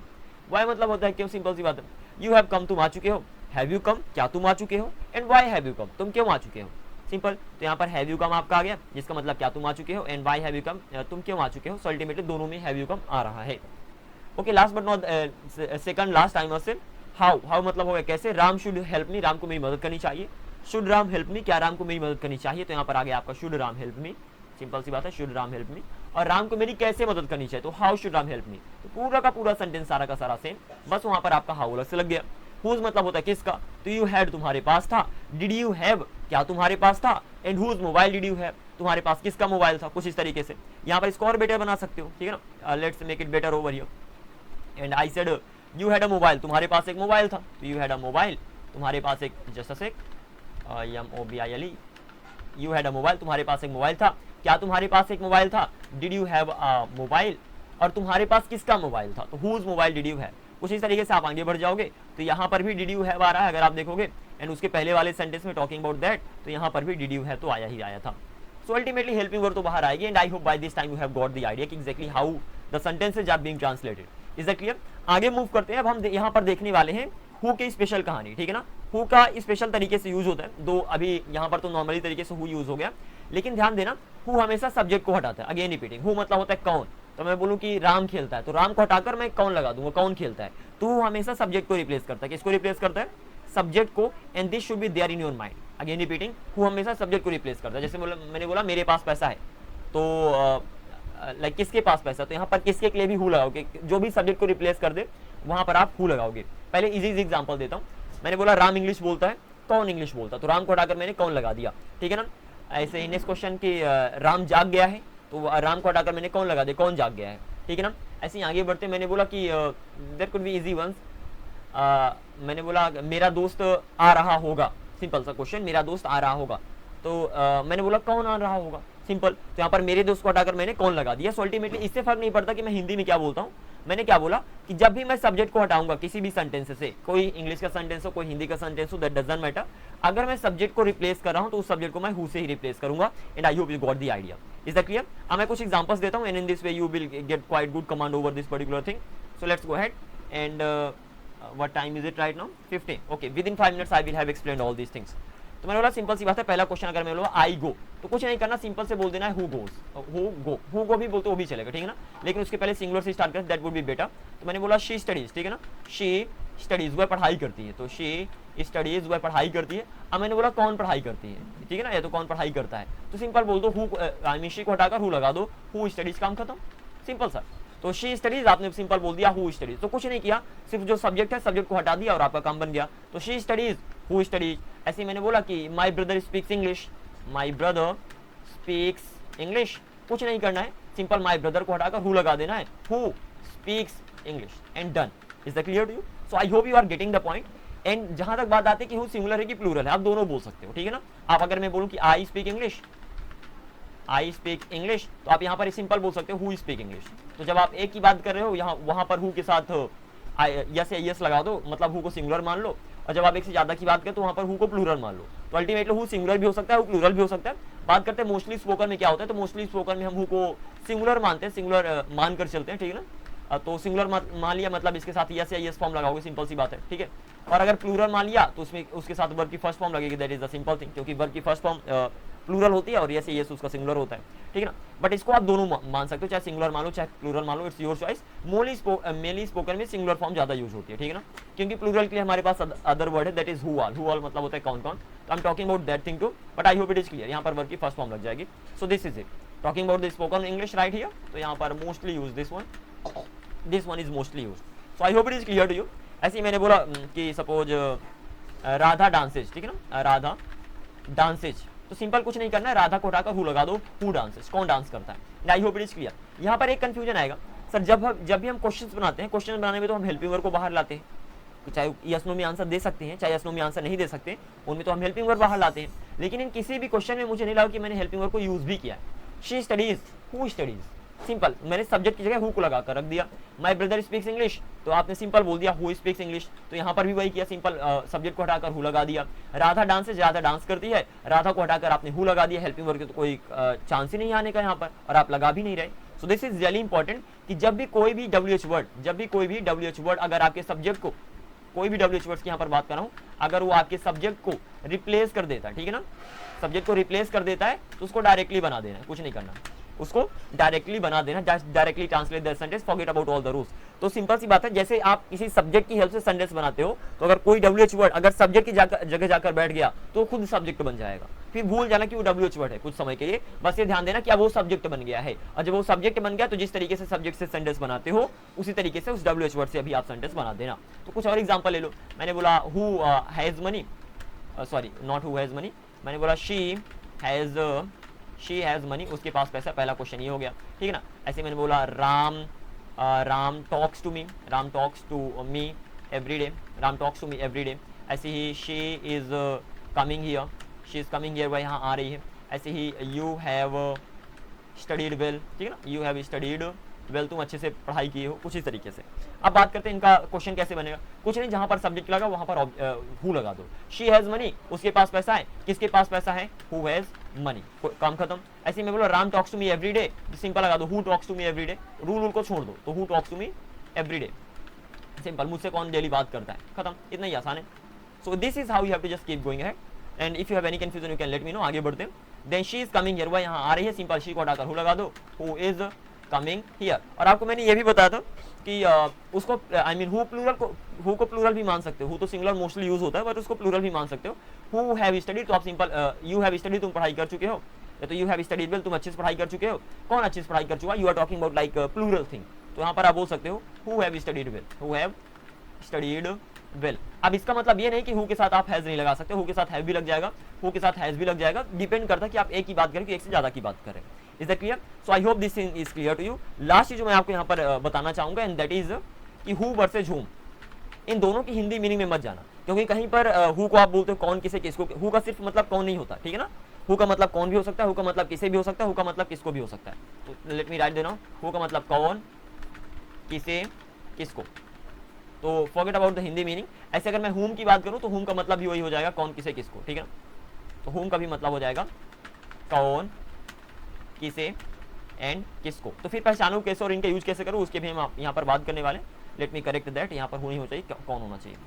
Why मतलब होता है क्यों, सिंपल सी बात है। यू हैव कम, तुम आ चुके हो। हैव यू कम, क्या तुम आ चुके हो। And why have you come, तुम क्यों आ चुके हो। सिंपल, तो यहाँ पर हैव यू कम आपका आ गया, जिसका मतलब क्या तुम आ चुके हो। And why have you come, तुम क्यों आ चुके हो। सो अल्टीमेटली दोनों में हैव यू कम आ रहा है। Okay, last but not second last time से हाउ। हाउ मतलब हो गया कैसे। Ram should help me, Ram को मेरी मदद करनी चाहिए। शुड राम हेल्प मी, क्या राम को मेरी मदद करनी चाहिए। तो यहाँ पर आ गया आपका should Ram help me. Simple सी बात है, शुड राम हेल्प मी। और राम को मेरी कैसे मदद करनी चाहिए, तो हाउ शुड राम हेल्प मी। तो पूरा का पूरा सेंटेंस सारा का सारा सेम, बस वहां पर आपका हाउ अलग से लग गया। हुज मतलब होता है किसका, तो यू हैड तुम्हारे पास था। डिड यू हैव, क्या तुम्हारे पास था। And whose mobile did you have, तुम्हारे पास किसका मोबाइल था। कुछ इस तरीके से यहाँ पर इसको और बेटर बना सकते हो, ठीक है ना। Let's make it better over here. And I said you had a mobile, तुम्हारे पास एक मोबाइल था। तो यू हैड अ मोबाइल, तुम्हारे पास एक, just a sec, MOBILE, you had a mobile, तुम्हारे पास एक मोबाइल था। क्या तुम्हारे पास एक मोबाइल था। Did you have a mobile, और तुम्हारे पास किसका मोबाइल था, तो whose mobile did you have. कुछ इस तरीके से आप आगे बढ़ जाओगे। तो यहाँ पर भी डिड यू हैव आ रहा है अगर आप देखोगे, एंड उसके पहले वाले सेंटेंस में टॉकिंग अबाउट दैट, तो यहाँ पर भी डिड यू हैव तो आया ही आया था। सो अल्टीमेटली हेल्पिंग वर्ब तो बाहर आएगी। And I hope by this time you have got the idea कि exactly how the sentences are being translated. Is that clear. आगे मूव करते हैं। अब हम यहाँ पर देखने वाले हैं हु की स्पेशल कहानी, ठीक है ना। हु का स्पेशल तरीके से यूज होता है। दो अभी यहाँ पर तो नॉर्मली तरीके से हु यूज हो गया, लेकिन ध्यान देना हु हमेशा सब्जेक्ट को हटाता है। अगेन रिपीटिंग, हु मतलब होता है कौन। तो मैं बोलूं कि राम खेलता है, तो राम को हटाकर मैं कौन लगा दूंगा, कौन खेलता है। तो हु हमेशा सब्जेक्ट को रिप्लेस करता है। किसको रिप्लेस करता है, सब्जेक्ट को। And this should be there in your mind. Again repeating, who हमेशा सब्जेक्ट को रिप्लेस करता है। जैसे मैंने बोला मेरे पास पैसा है, तो लाइक किसके पास पैसा, तो यहाँ पर किसके के लिए भी हु लगाओगे। जो भी सब्जेक्ट को रिप्लेस कर दे वहां पर आप हु लगाओगे। पहले इजी एग्जांपल देता हूँ। मैंने बोला राम इंग्लिश बोलता है, कौन इंग्लिश बोलता, तो राम को हटाकर मैंने कौन लगा दिया, ठीक है ना। ऐसे ही नेक्स्ट क्वेश्चन कि राम जाग गया है, तो राम को हटाकर मैंने कौन लगा दिया, कौन जाग गया है, ठीक है ना। ऐसे ही आगे बढ़ते मैंने बोला कि there could be easy once, मैंने बोला मेरा दोस्त आ रहा होगा, सिंपल सा क्वेश्चन, मेरा दोस्त आ रहा होगा, तो मैंने बोला कौन आ रहा होगा, सिंपल। तो यहाँ पर मेरे दोस्त को हटाकर मैंने कौन लगा दिया। सो अल्टीमेटली इससे फर्क नहीं पड़ता कि मैं हिंदी में क्या बोलता हूँ, मैंने क्या बोला कि जब भी मैं सब्जेक्ट को हटाऊंगा किसी भी सेंटेंस से, कोई इंग्लिश का सेंटेंस हो, कोई हिंदी का सेंटेंस हो, दैट डजंट मैटर, अगर मैं सब्जेक्ट को रिप्लेस कर रहा हूं तो उस सब्जेक्ट को मैं हु से ही रिप्लेस करूंगा। And I hope you got the idea, is that clear. अब मैं कुछ एग्जांपल्स देता हूं and in this way you will get quite good command over this particular thing. So let's go ahead and what time is it right now, 15, okay, within 5 minutes I will have explained all these things. तो मैंने बोला simple सी बात है, पहला question अगर मैं बोला आई गो, तो कुछ नहीं करना, सिंपल से बोल देना है हु गोस, हु गो भी बोलते वो भी चलेगा, ठीक है ना, लेकिन उसके पहले सिंगुलर से स्टार्ट कर, दैट वुड बी बेटर। तो मैंने बोला शी स्टडीज, ठीक है ना, शी स्टडीज, वह पढ़ाई करती है, तो शी स्टडीज, वह पढ़ाई करती है। अब मैंने बोला कौन पढ़ाई करती है, ठीक है ना, या तो कौन पढ़ाई करता है, तो सिंपल बोल दो हु, आई मीन शी को हटाकर हु लगा दो, हु स्टडीज, काम खत्म, सिंपल सा। तो शी स्टडीज आपने सिंपल बोल दिया हु स्टडीज, तो कुछ नहीं किया, सिर्फ जो सब्जेक्ट है सब्जेक्ट को हटा दिया और आपका काम बन गया। तो शी स्टडीज, हु स्टडीज। ऐसे मैंने बोला कि my brother speaks English, my brother speaks English, कुछ नहीं करना है, सिंपल माई ब्रदर को हटाकर हु लगा देना है, who speaks English, and done. Is the clear to you? So I hope you are getting the point. And जहां तक बात आती है कि हु सिंगुलर है कि प्लूरल है, आप दोनों बोल सकते हो, ठीक है ना। आप अगर मैं बोलूं कि I speak English, I speak English, तो आप यहाँ पर सिंपल बोल सकते हो हु स्पीक इंग्लिश। तो जब आप एक की बात कर रहे हो, यहाँ वहां पर हु के साथ यस या यस लगा दो, मतलब हु को सिंगुलर मान लो, और जब आप एक से ज्यादा की बात करें तो वहां पर हु को प्लूरल मान लो। तो अल्टीमेटली हु सिंगुलर भी हो सकता है, हु प्लूरल भी हो सकता है। बात करते हैं मोस्टली स्पोकन में क्या होता है, तो मोस्टली स्पोकन में हम हु को सिंगुलर मानते हैं, सिंगुलर मान कर चलते हैं, ठीक है ना। तो सिंगुलर मान लिया, मतलब इसके साथ यस या यस फॉर्म लगाओगे, सिंपल सी बात है, ठीक है। और अगर प्लूरल मान लिया तो उसमें उसके साथ वर्ब की फर्स्ट फॉर्म लगेगी, that is the simple thing, क्योंकि वर्ब की फर्स्ट फॉर्म प्लूरल होती है और यस यस उसका सिंगुलर होता है, ठीक है ना। बट इसको आप दोनों मान सकते हो, चाहे सिंगुलर मान लो चाहे प्लूरल मान लो, it's your choice. Mainly spoken में सिंगुलर फॉर्म ज्यादा यूज होती है, ठीक है ना, क्योंकि प्लूरल के लिए हमारे पास अदर वर्ड है, that is who all. Who all मतलब होता है कौन कौन, तो I am talking about that thing too, but I hope it is clear. यहाँ पर वर्ब की फर्स्ट फॉर्म लग जाएगी। So this is it, talking about the spoken English right here. तो यहाँ पर mostly use this one is mostly use. So I hope it is clear to you. ऐसे ही मैंने बोला कि सपोज राधा डांसेज, ठीक है ना, राधा डांसेज, तो सिंपल कुछ नहीं करना है, राधा को हटाकर हु लगा दो, हु डांसेज, कौन डांस करता है। आई होप इट इज क्लियर। यहाँ पर एक कंफ्यूजन आएगा, सर जब भी हम क्वेश्चंस बनाते हैं, क्वेश्चन बनाने में तो हम हेल्पिंग वर्ब को बाहर लाते हैं, तो चाहे यस नो में आंसर दे सकते हैं, चाहे यस नो में आंसर नहीं दे सकते, उनमें तो हम हेल्पिंग वर्ब बाहर लाते हैं। लेकिन इन किसी भी क्वेश्चन में मुझे नहीं लगा कि मैंने हेल्पिंग वर्ब को यूज भी किया है। She studies, who studies, simple मैंने सब्जेक्ट की जगह हु को लगा कर रख दिया। माय ब्रदर स्पीक्स इंग्लिश, तो आपने सिंपल बोल दिया हु स्पीक्स इंग्लिश, तो यहाँ पर भी वही किया, सिंपल सब्जेक्ट को हटाकर हु लगा दिया। राधा डांसेज, राधा डांस करती है, राधा को हटाकर आपने हु लगा दिया, हेल्पिंग वर्ब तो कोई चांस ही नहीं आने का यहाँ पर, और आप लगा भी नहीं रहे। सो दिस इज रियली इंपॉर्टेंट कि जब भी कोई भी WH वर्ड अगर आपके सब्जेक्ट को, कोई भी WH वर्ड की यहाँ पर बात कर रहा हूँ, अगर वो आपके सब्जेक्ट को रिप्लेस कर देता है, ठीक है ना, सब्जेक्ट को रिप्लेस कर देता है, तो उसको डायरेक्टली बना देना है, कुछ नहीं करना, उसको डायरेक्टली बना देना, directly translate the sentence, forget about all the rules. तो सिंपल सी बात है, जैसे आप किसी सब्जेक्ट की हेल्प से सेंटेंस बनाते हो, तो अगर कोई WH वर्ड अगर सब्जेक्ट की जगह जाकर बैठ गया तो खुद सब्जेक्ट बन जाएगा। फिर भूल जाना कि वो WH वर्ड है कुछ समय के लिए, बस ये ध्यान देना कि अब वो सब्जेक्ट बन गया है, और जब वो सब्जेक्ट बन गया तो जिस तरीके से सब्जेक्ट से सेंटेंस बनाते हो उसी तरीके से उस WH वर्ड से अभी आप सेंटेंस बना देना। तो कुछ और एग्जांपल ले लो, मैंने बोला who has money, sorry not who has money, मैंने बोला शी हैज मनी, उसके पास पैसा, पहला क्वेश्चन ये हो गया, ठीक है ना। ऐसे मैंने बोला Ram talks to me, Ram talks to me every day, Ram talks to me every day. ऐसे ही she is coming here, she is coming here, वह यहाँ आ रही है। ऐसे ही यू हैव स्टडीड वेल, ठीक है ना, यू हैव स्टडीड वेल, तुम अच्छे से पढ़ाई की हो, कुछ इस तरीके से। अब बात करते हैं इनका क्वेश्चन कैसे बनेगा। कुछ नहीं, जहां पर सब्जेक्ट लगा वहां पर हु लगा दो। शी हैज मनी, उसके पास पैसा है, किसके पास पैसा है, हु हैज मनी, काम खत्म। ऐसे में बोलो Ram talks to me every day, simple लगा दो who talks to me every day, rule को छोड़ दो, तो who talks to me every day, simple, मुझसे कौन डेली बात करता है, खत्म, इतना ही आसान है। So this is how you have to just keep going ahead, and if you have any confusion you can let me know. आगे बढ़ते हैं। Then she is coming here, वह यहाँ आ रही है, सिंपल शी को हटाकर हु लगा दो, हु इज कमिंग हियर। और आपको मैंने ये भी बताया था कि उसको आई मीन हु को प्लूरल भी मान सकते हो, हु तो सिंगुलर मोस्टली यूज होता है, बट उसको प्लूरल भी मान सकते हो। हु हैव स्टडीड, तो आप सिंपल यू हैव स्टडीड, तुम पढ़ाई कर चुके हो, या तो यू हैव स्टडीड वेल, तुम अच्छे से पढ़ाई कर चुके हो। कौन अच्छे से पढ़ाई कर चुका, you are talking about like plural thing, तो यहाँ पर आप बोल सकते हो who have studied well, who have studied well अब इसका मतलब ये नहीं कि हु के साथ आप हैज नहीं लगा सकते, हु के साथ हैव भी लग जाएगा, हु के साथ हैज भी लग जाएगा, डिपेंड करता है कि आप एक की बात करें कि एक से ज्यादा की बात करें। Is that clear? So I hope this is clear to you. Last चीज जो मैं आपको यहाँ पर बताना चाहूंगा एंड दैट इज कि हु वर्सेज हुम, इन दोनों की हिंदी मीनिंग में मत जाना, क्योंकि कहीं पर हु को आप बोलते हो कौन किसे किसको, हु का सिर्फ मतलब कौन नहीं होता, ठीक है ना। हु का मतलब कौन भी हो सकता है, हु का मतलब किसे भी हो सकता है, हु का मतलब किसको भी हो सकता है। तो लेट मी राइट देना, हु का मतलब कौन, किसे, किसको। तो forget about the Hindi meaning. ऐसे अगर मैं हुम की बात करूं तो हुम का मतलब भी वही हो जाएगा, कौन किसे किसको, ठीक है ना। तो हुम का भी मतलब हो जाएगा कौन, किसे एंड किसको। तो फिर पहचानो कैसे और इनका यूज कैसे करो उसके भी हम यहाँ पर बात करने वाले। लेट मी करेक्ट दैट, यहाँ पर हु नहीं हो चाहिए, कौन होना चाहिए,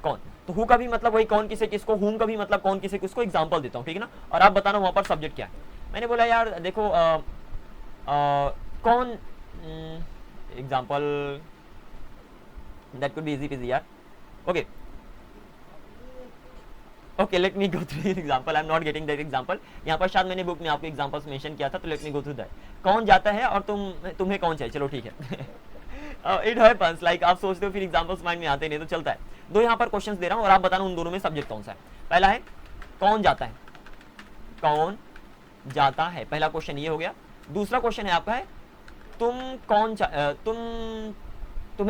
कौन। तो हु का भी मतलब वही कौन किसे किसको, हुम का भी मतलब कौन किसे किसको। एग्जांपल देता हूँ, ठीक है ना, और आप बताना वहां पर सब्जेक्ट क्या है। मैंने बोला यार देखो कौन, example that could be easy peasy यार। okay let me go through an example, I'm not getting that example। यहाँ पर शायद मैंने बुक में आपको एग्जांपल्स मेंशन किया था, तो let me go through that। कौन जाता है और तुम्हें कौन चाहिए, चलो ठीक है। इट हैपेंस लाइक आप सोचते हो फिर एग्जांपल्स माइंड में आते नहीं, तो चलता है। दो यहाँ पर क्वेश्चंस दे रहा हूँ और आप बताना उन दोनों में सब्जेक्ट कौन सा है। पहला है कौन जाता है, कौन जाता है, पहला क्वेश्चन ये हो गया। दूसरा क्वेश्चन है आपका है तुम्हें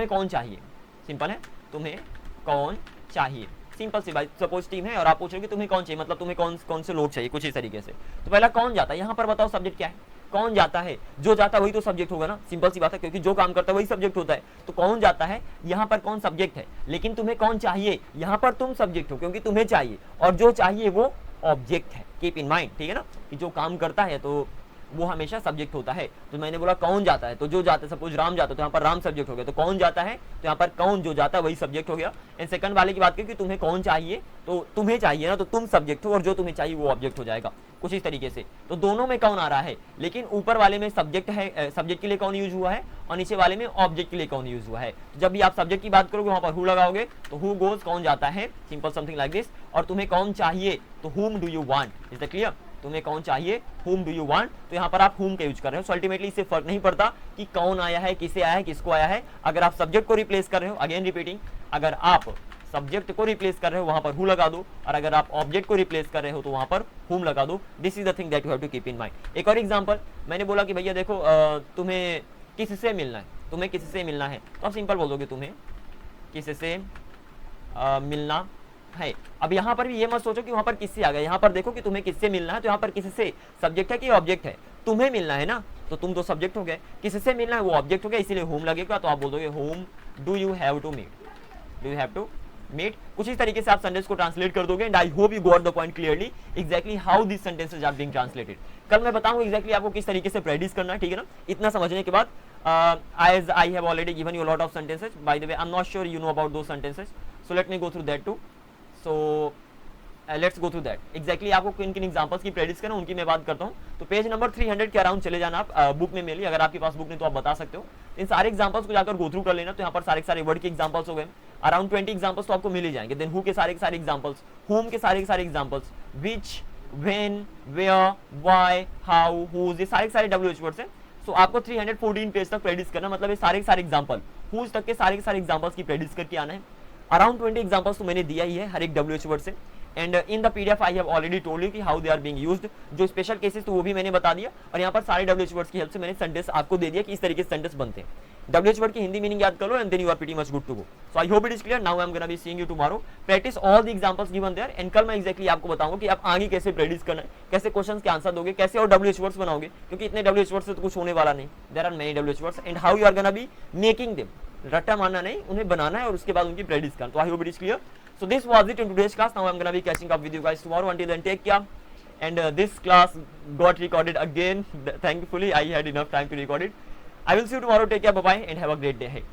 कौन चाहिए। सिंपल है, तुम्हें कौन चाहिए, सिंपल सी बात। सपोज टीम है और आप पूछ रहे हो कि तुम्हें कौन चाहिए, मतलब तुम्हें कौन से लोग चाहिए, कुछ इस तरीके से। तो पहला कौन जाता है, यहाँ पर बताओ सब्जेक्ट क्या है। कौन जाता है, जो जाता है वही तो सब्जेक्ट होगा ना, सिंपल सी बात है, क्योंकि जो काम करता है वही सब्जेक्ट होता है। तो कौन जाता है, यहाँ पर कौन सब्जेक्ट है, लेकिन तुम्हें कौन चाहिए, यहाँ पर तुम सब्जेक्ट हो, क्योंकि तुम्हें चाहिए, और जो चाहिए वो ऑब्जेक्ट है। कीप इन माइंड, ठीक है ना, कि जो काम करता है तो वो हमेशा सब्जेक्ट होता है। तो मैंने बोला कौन जाता है, तो जो जाता है, सपोज राम जाता है तो यहाँ पर राम सब्जेक्ट हो गया। तो कौन जाता है, तो यहाँ पर कौन जो जाता है वही सब्जेक्ट हो गया। एंड सेकंड वाले की बात करें कि तुम्हें कौन चाहिए, तो तुम्हें चाहिए ना, तो तुम सब्जेक्ट हो और जो तुम्हें चाहिए वो ऑब्जेक्ट हो जाएगा, कुछ इस तरीके से। तो दोनों में कौन आ रहा है, लेकिन ऊपर वाले में सब्जेक्ट है, सब्जेक्ट के लिए कौन यूज हुआ है, और नीचे वाले में ऑब्जेक्ट के लिए कौन यूज हुआ है। तो जब भी आप सब्जेक्ट की बात करोगे वहां पर हु लगाओगे, तो हु गोज कौन जाता है, सिंपल समथिंग लाइक दिस। और तुम्हें कौन चाहिए, तो हुम do you want. Is that clear? तुम्हें कौन चाहिए, whom do you want। तो यहाँ पर आप whom का यूज कर रहे हो। सो अल्टीमेटली इससे फर्क नहीं पड़ता कि कौन आया है, किसे आया है, किसको आया है। अगर आप सब्जेक्ट को रिप्लेस कर रहे हो, अगेन रिपीटिंग, अगर आप सब्जेक्ट को रिप्लेस कर रहे हो वहां पर हु लगा दो, और अगर आप ऑब्जेक्ट को रिप्लेस कर रहे हो तो वहां पर whom लगा दो। This is the thing that you have to keep in mind. एक और एग्जांपल, मैंने बोला कि भैया देखो तुम्हें किससे मिलना है, तुम्हें किससे मिलना है, तो आप सिंपल बोल दोगे तुम्हें किससे मिलना है। अब यहाँ पर भी ये मत सोचो कि वहां पर किससे आ गया, यहाँ पर देखो कि तुम्हें किससे मिलना है, तो यहाँ पर किससे सब्जेक्ट है कि ऑब्जेक्ट है। तुम्हें मिलना है ना, तो तुम तो सब्जेक्ट हो गए, किससे मिलना है वो ऑब्जेक्ट हो गया, इसीलिए होम लगेगा। तो आप बोल दोगे whom do you have to meet, do you have to meet. कुछ इस तरीके से आप सेंटेंस को ट्रांसलेट कर दोगे। And I hope you got the point clearly exactly how this sentences are being translated. कल मैं बताऊंगा एग्जैक्टली आपको किस तरीके से प्रैक्टिस करना है, ठीक है ना। इतना समझने के बाद as I have already given you a lot of sentences, by the way I'm not sure you know about those sentences, so let me go through that too। so let's go through that. Exactly आपको किन किन examples की practice करना उनकी मैं बात करता हूं। तो पेज नंबर 300 के अराउंड चले जाना आप बुक में मेनली, अगर आपके पास बुक नहीं तो आप बता सकते हो। इन सारे एग्जांपल्स को जाकर गो थ्रू कर लेना। तो यहाँ पर सारे वर्ड के एग्जांपल्स हो गए, अराउंड 20 एग्जांपल्स तो आपको मिल ही जाएंगे। देन हु के सारे एग्जांपल्स, होम के सारे examples, which, when, where, why, how, whose, ये सारे WH वर्ड्स हैं। सो आपको 314 पेज तक प्रैक्टिस करना, मतलब ये सारे एग्जांपल, हुज तक के सारे एग्जांपल्स की प्रैक्टिस करके आना है। अराउंड 20 एग्जांपल्स तो मैंने दिया ही है हर एक WH वर्ड से। And in the PDF I have already told you कि how they are being used. जो स्पेशल केसेस तो वो भी मैंने बता दिया, और यहाँ पर सारे WH वर्ड्स की हेल्प से मैंने सेंटेंस आपको दे दिया कि इस तरीके से सेंटेंस बनते हैं। WH वर्ड की हिंदी मीनिंग याद कर लो and then you are pretty much good to go. So I hope it is clear. Now I am gonna be seeing you tomorrow. Practice all the examples given there. And कल मैं exactly आपको बताऊंगा कि आप आगे कैसे practice करना है, कैसे क्वेश्चंस के आंसर दोगे, कैसे और WH वर्ड्स बनाओगे, क्योंकि इतने WH वर्ड्स से तो कुछ होने वाला नहीं। There are many WH words and how you are gonna be making them. रट्टा मारना नहीं, उन्हें बनाना है और उसके बाद उनकी प्रैक्टिस करना। तो I hope it is clear. So this was it in today's class. Now I'm gonna be catching up with you guys tomorrow. Until then, take care. And this class got recorded again. Thankfully, I had enough time to record it. I will see you tomorrow. Take care. Bye bye, and have a great day ahead.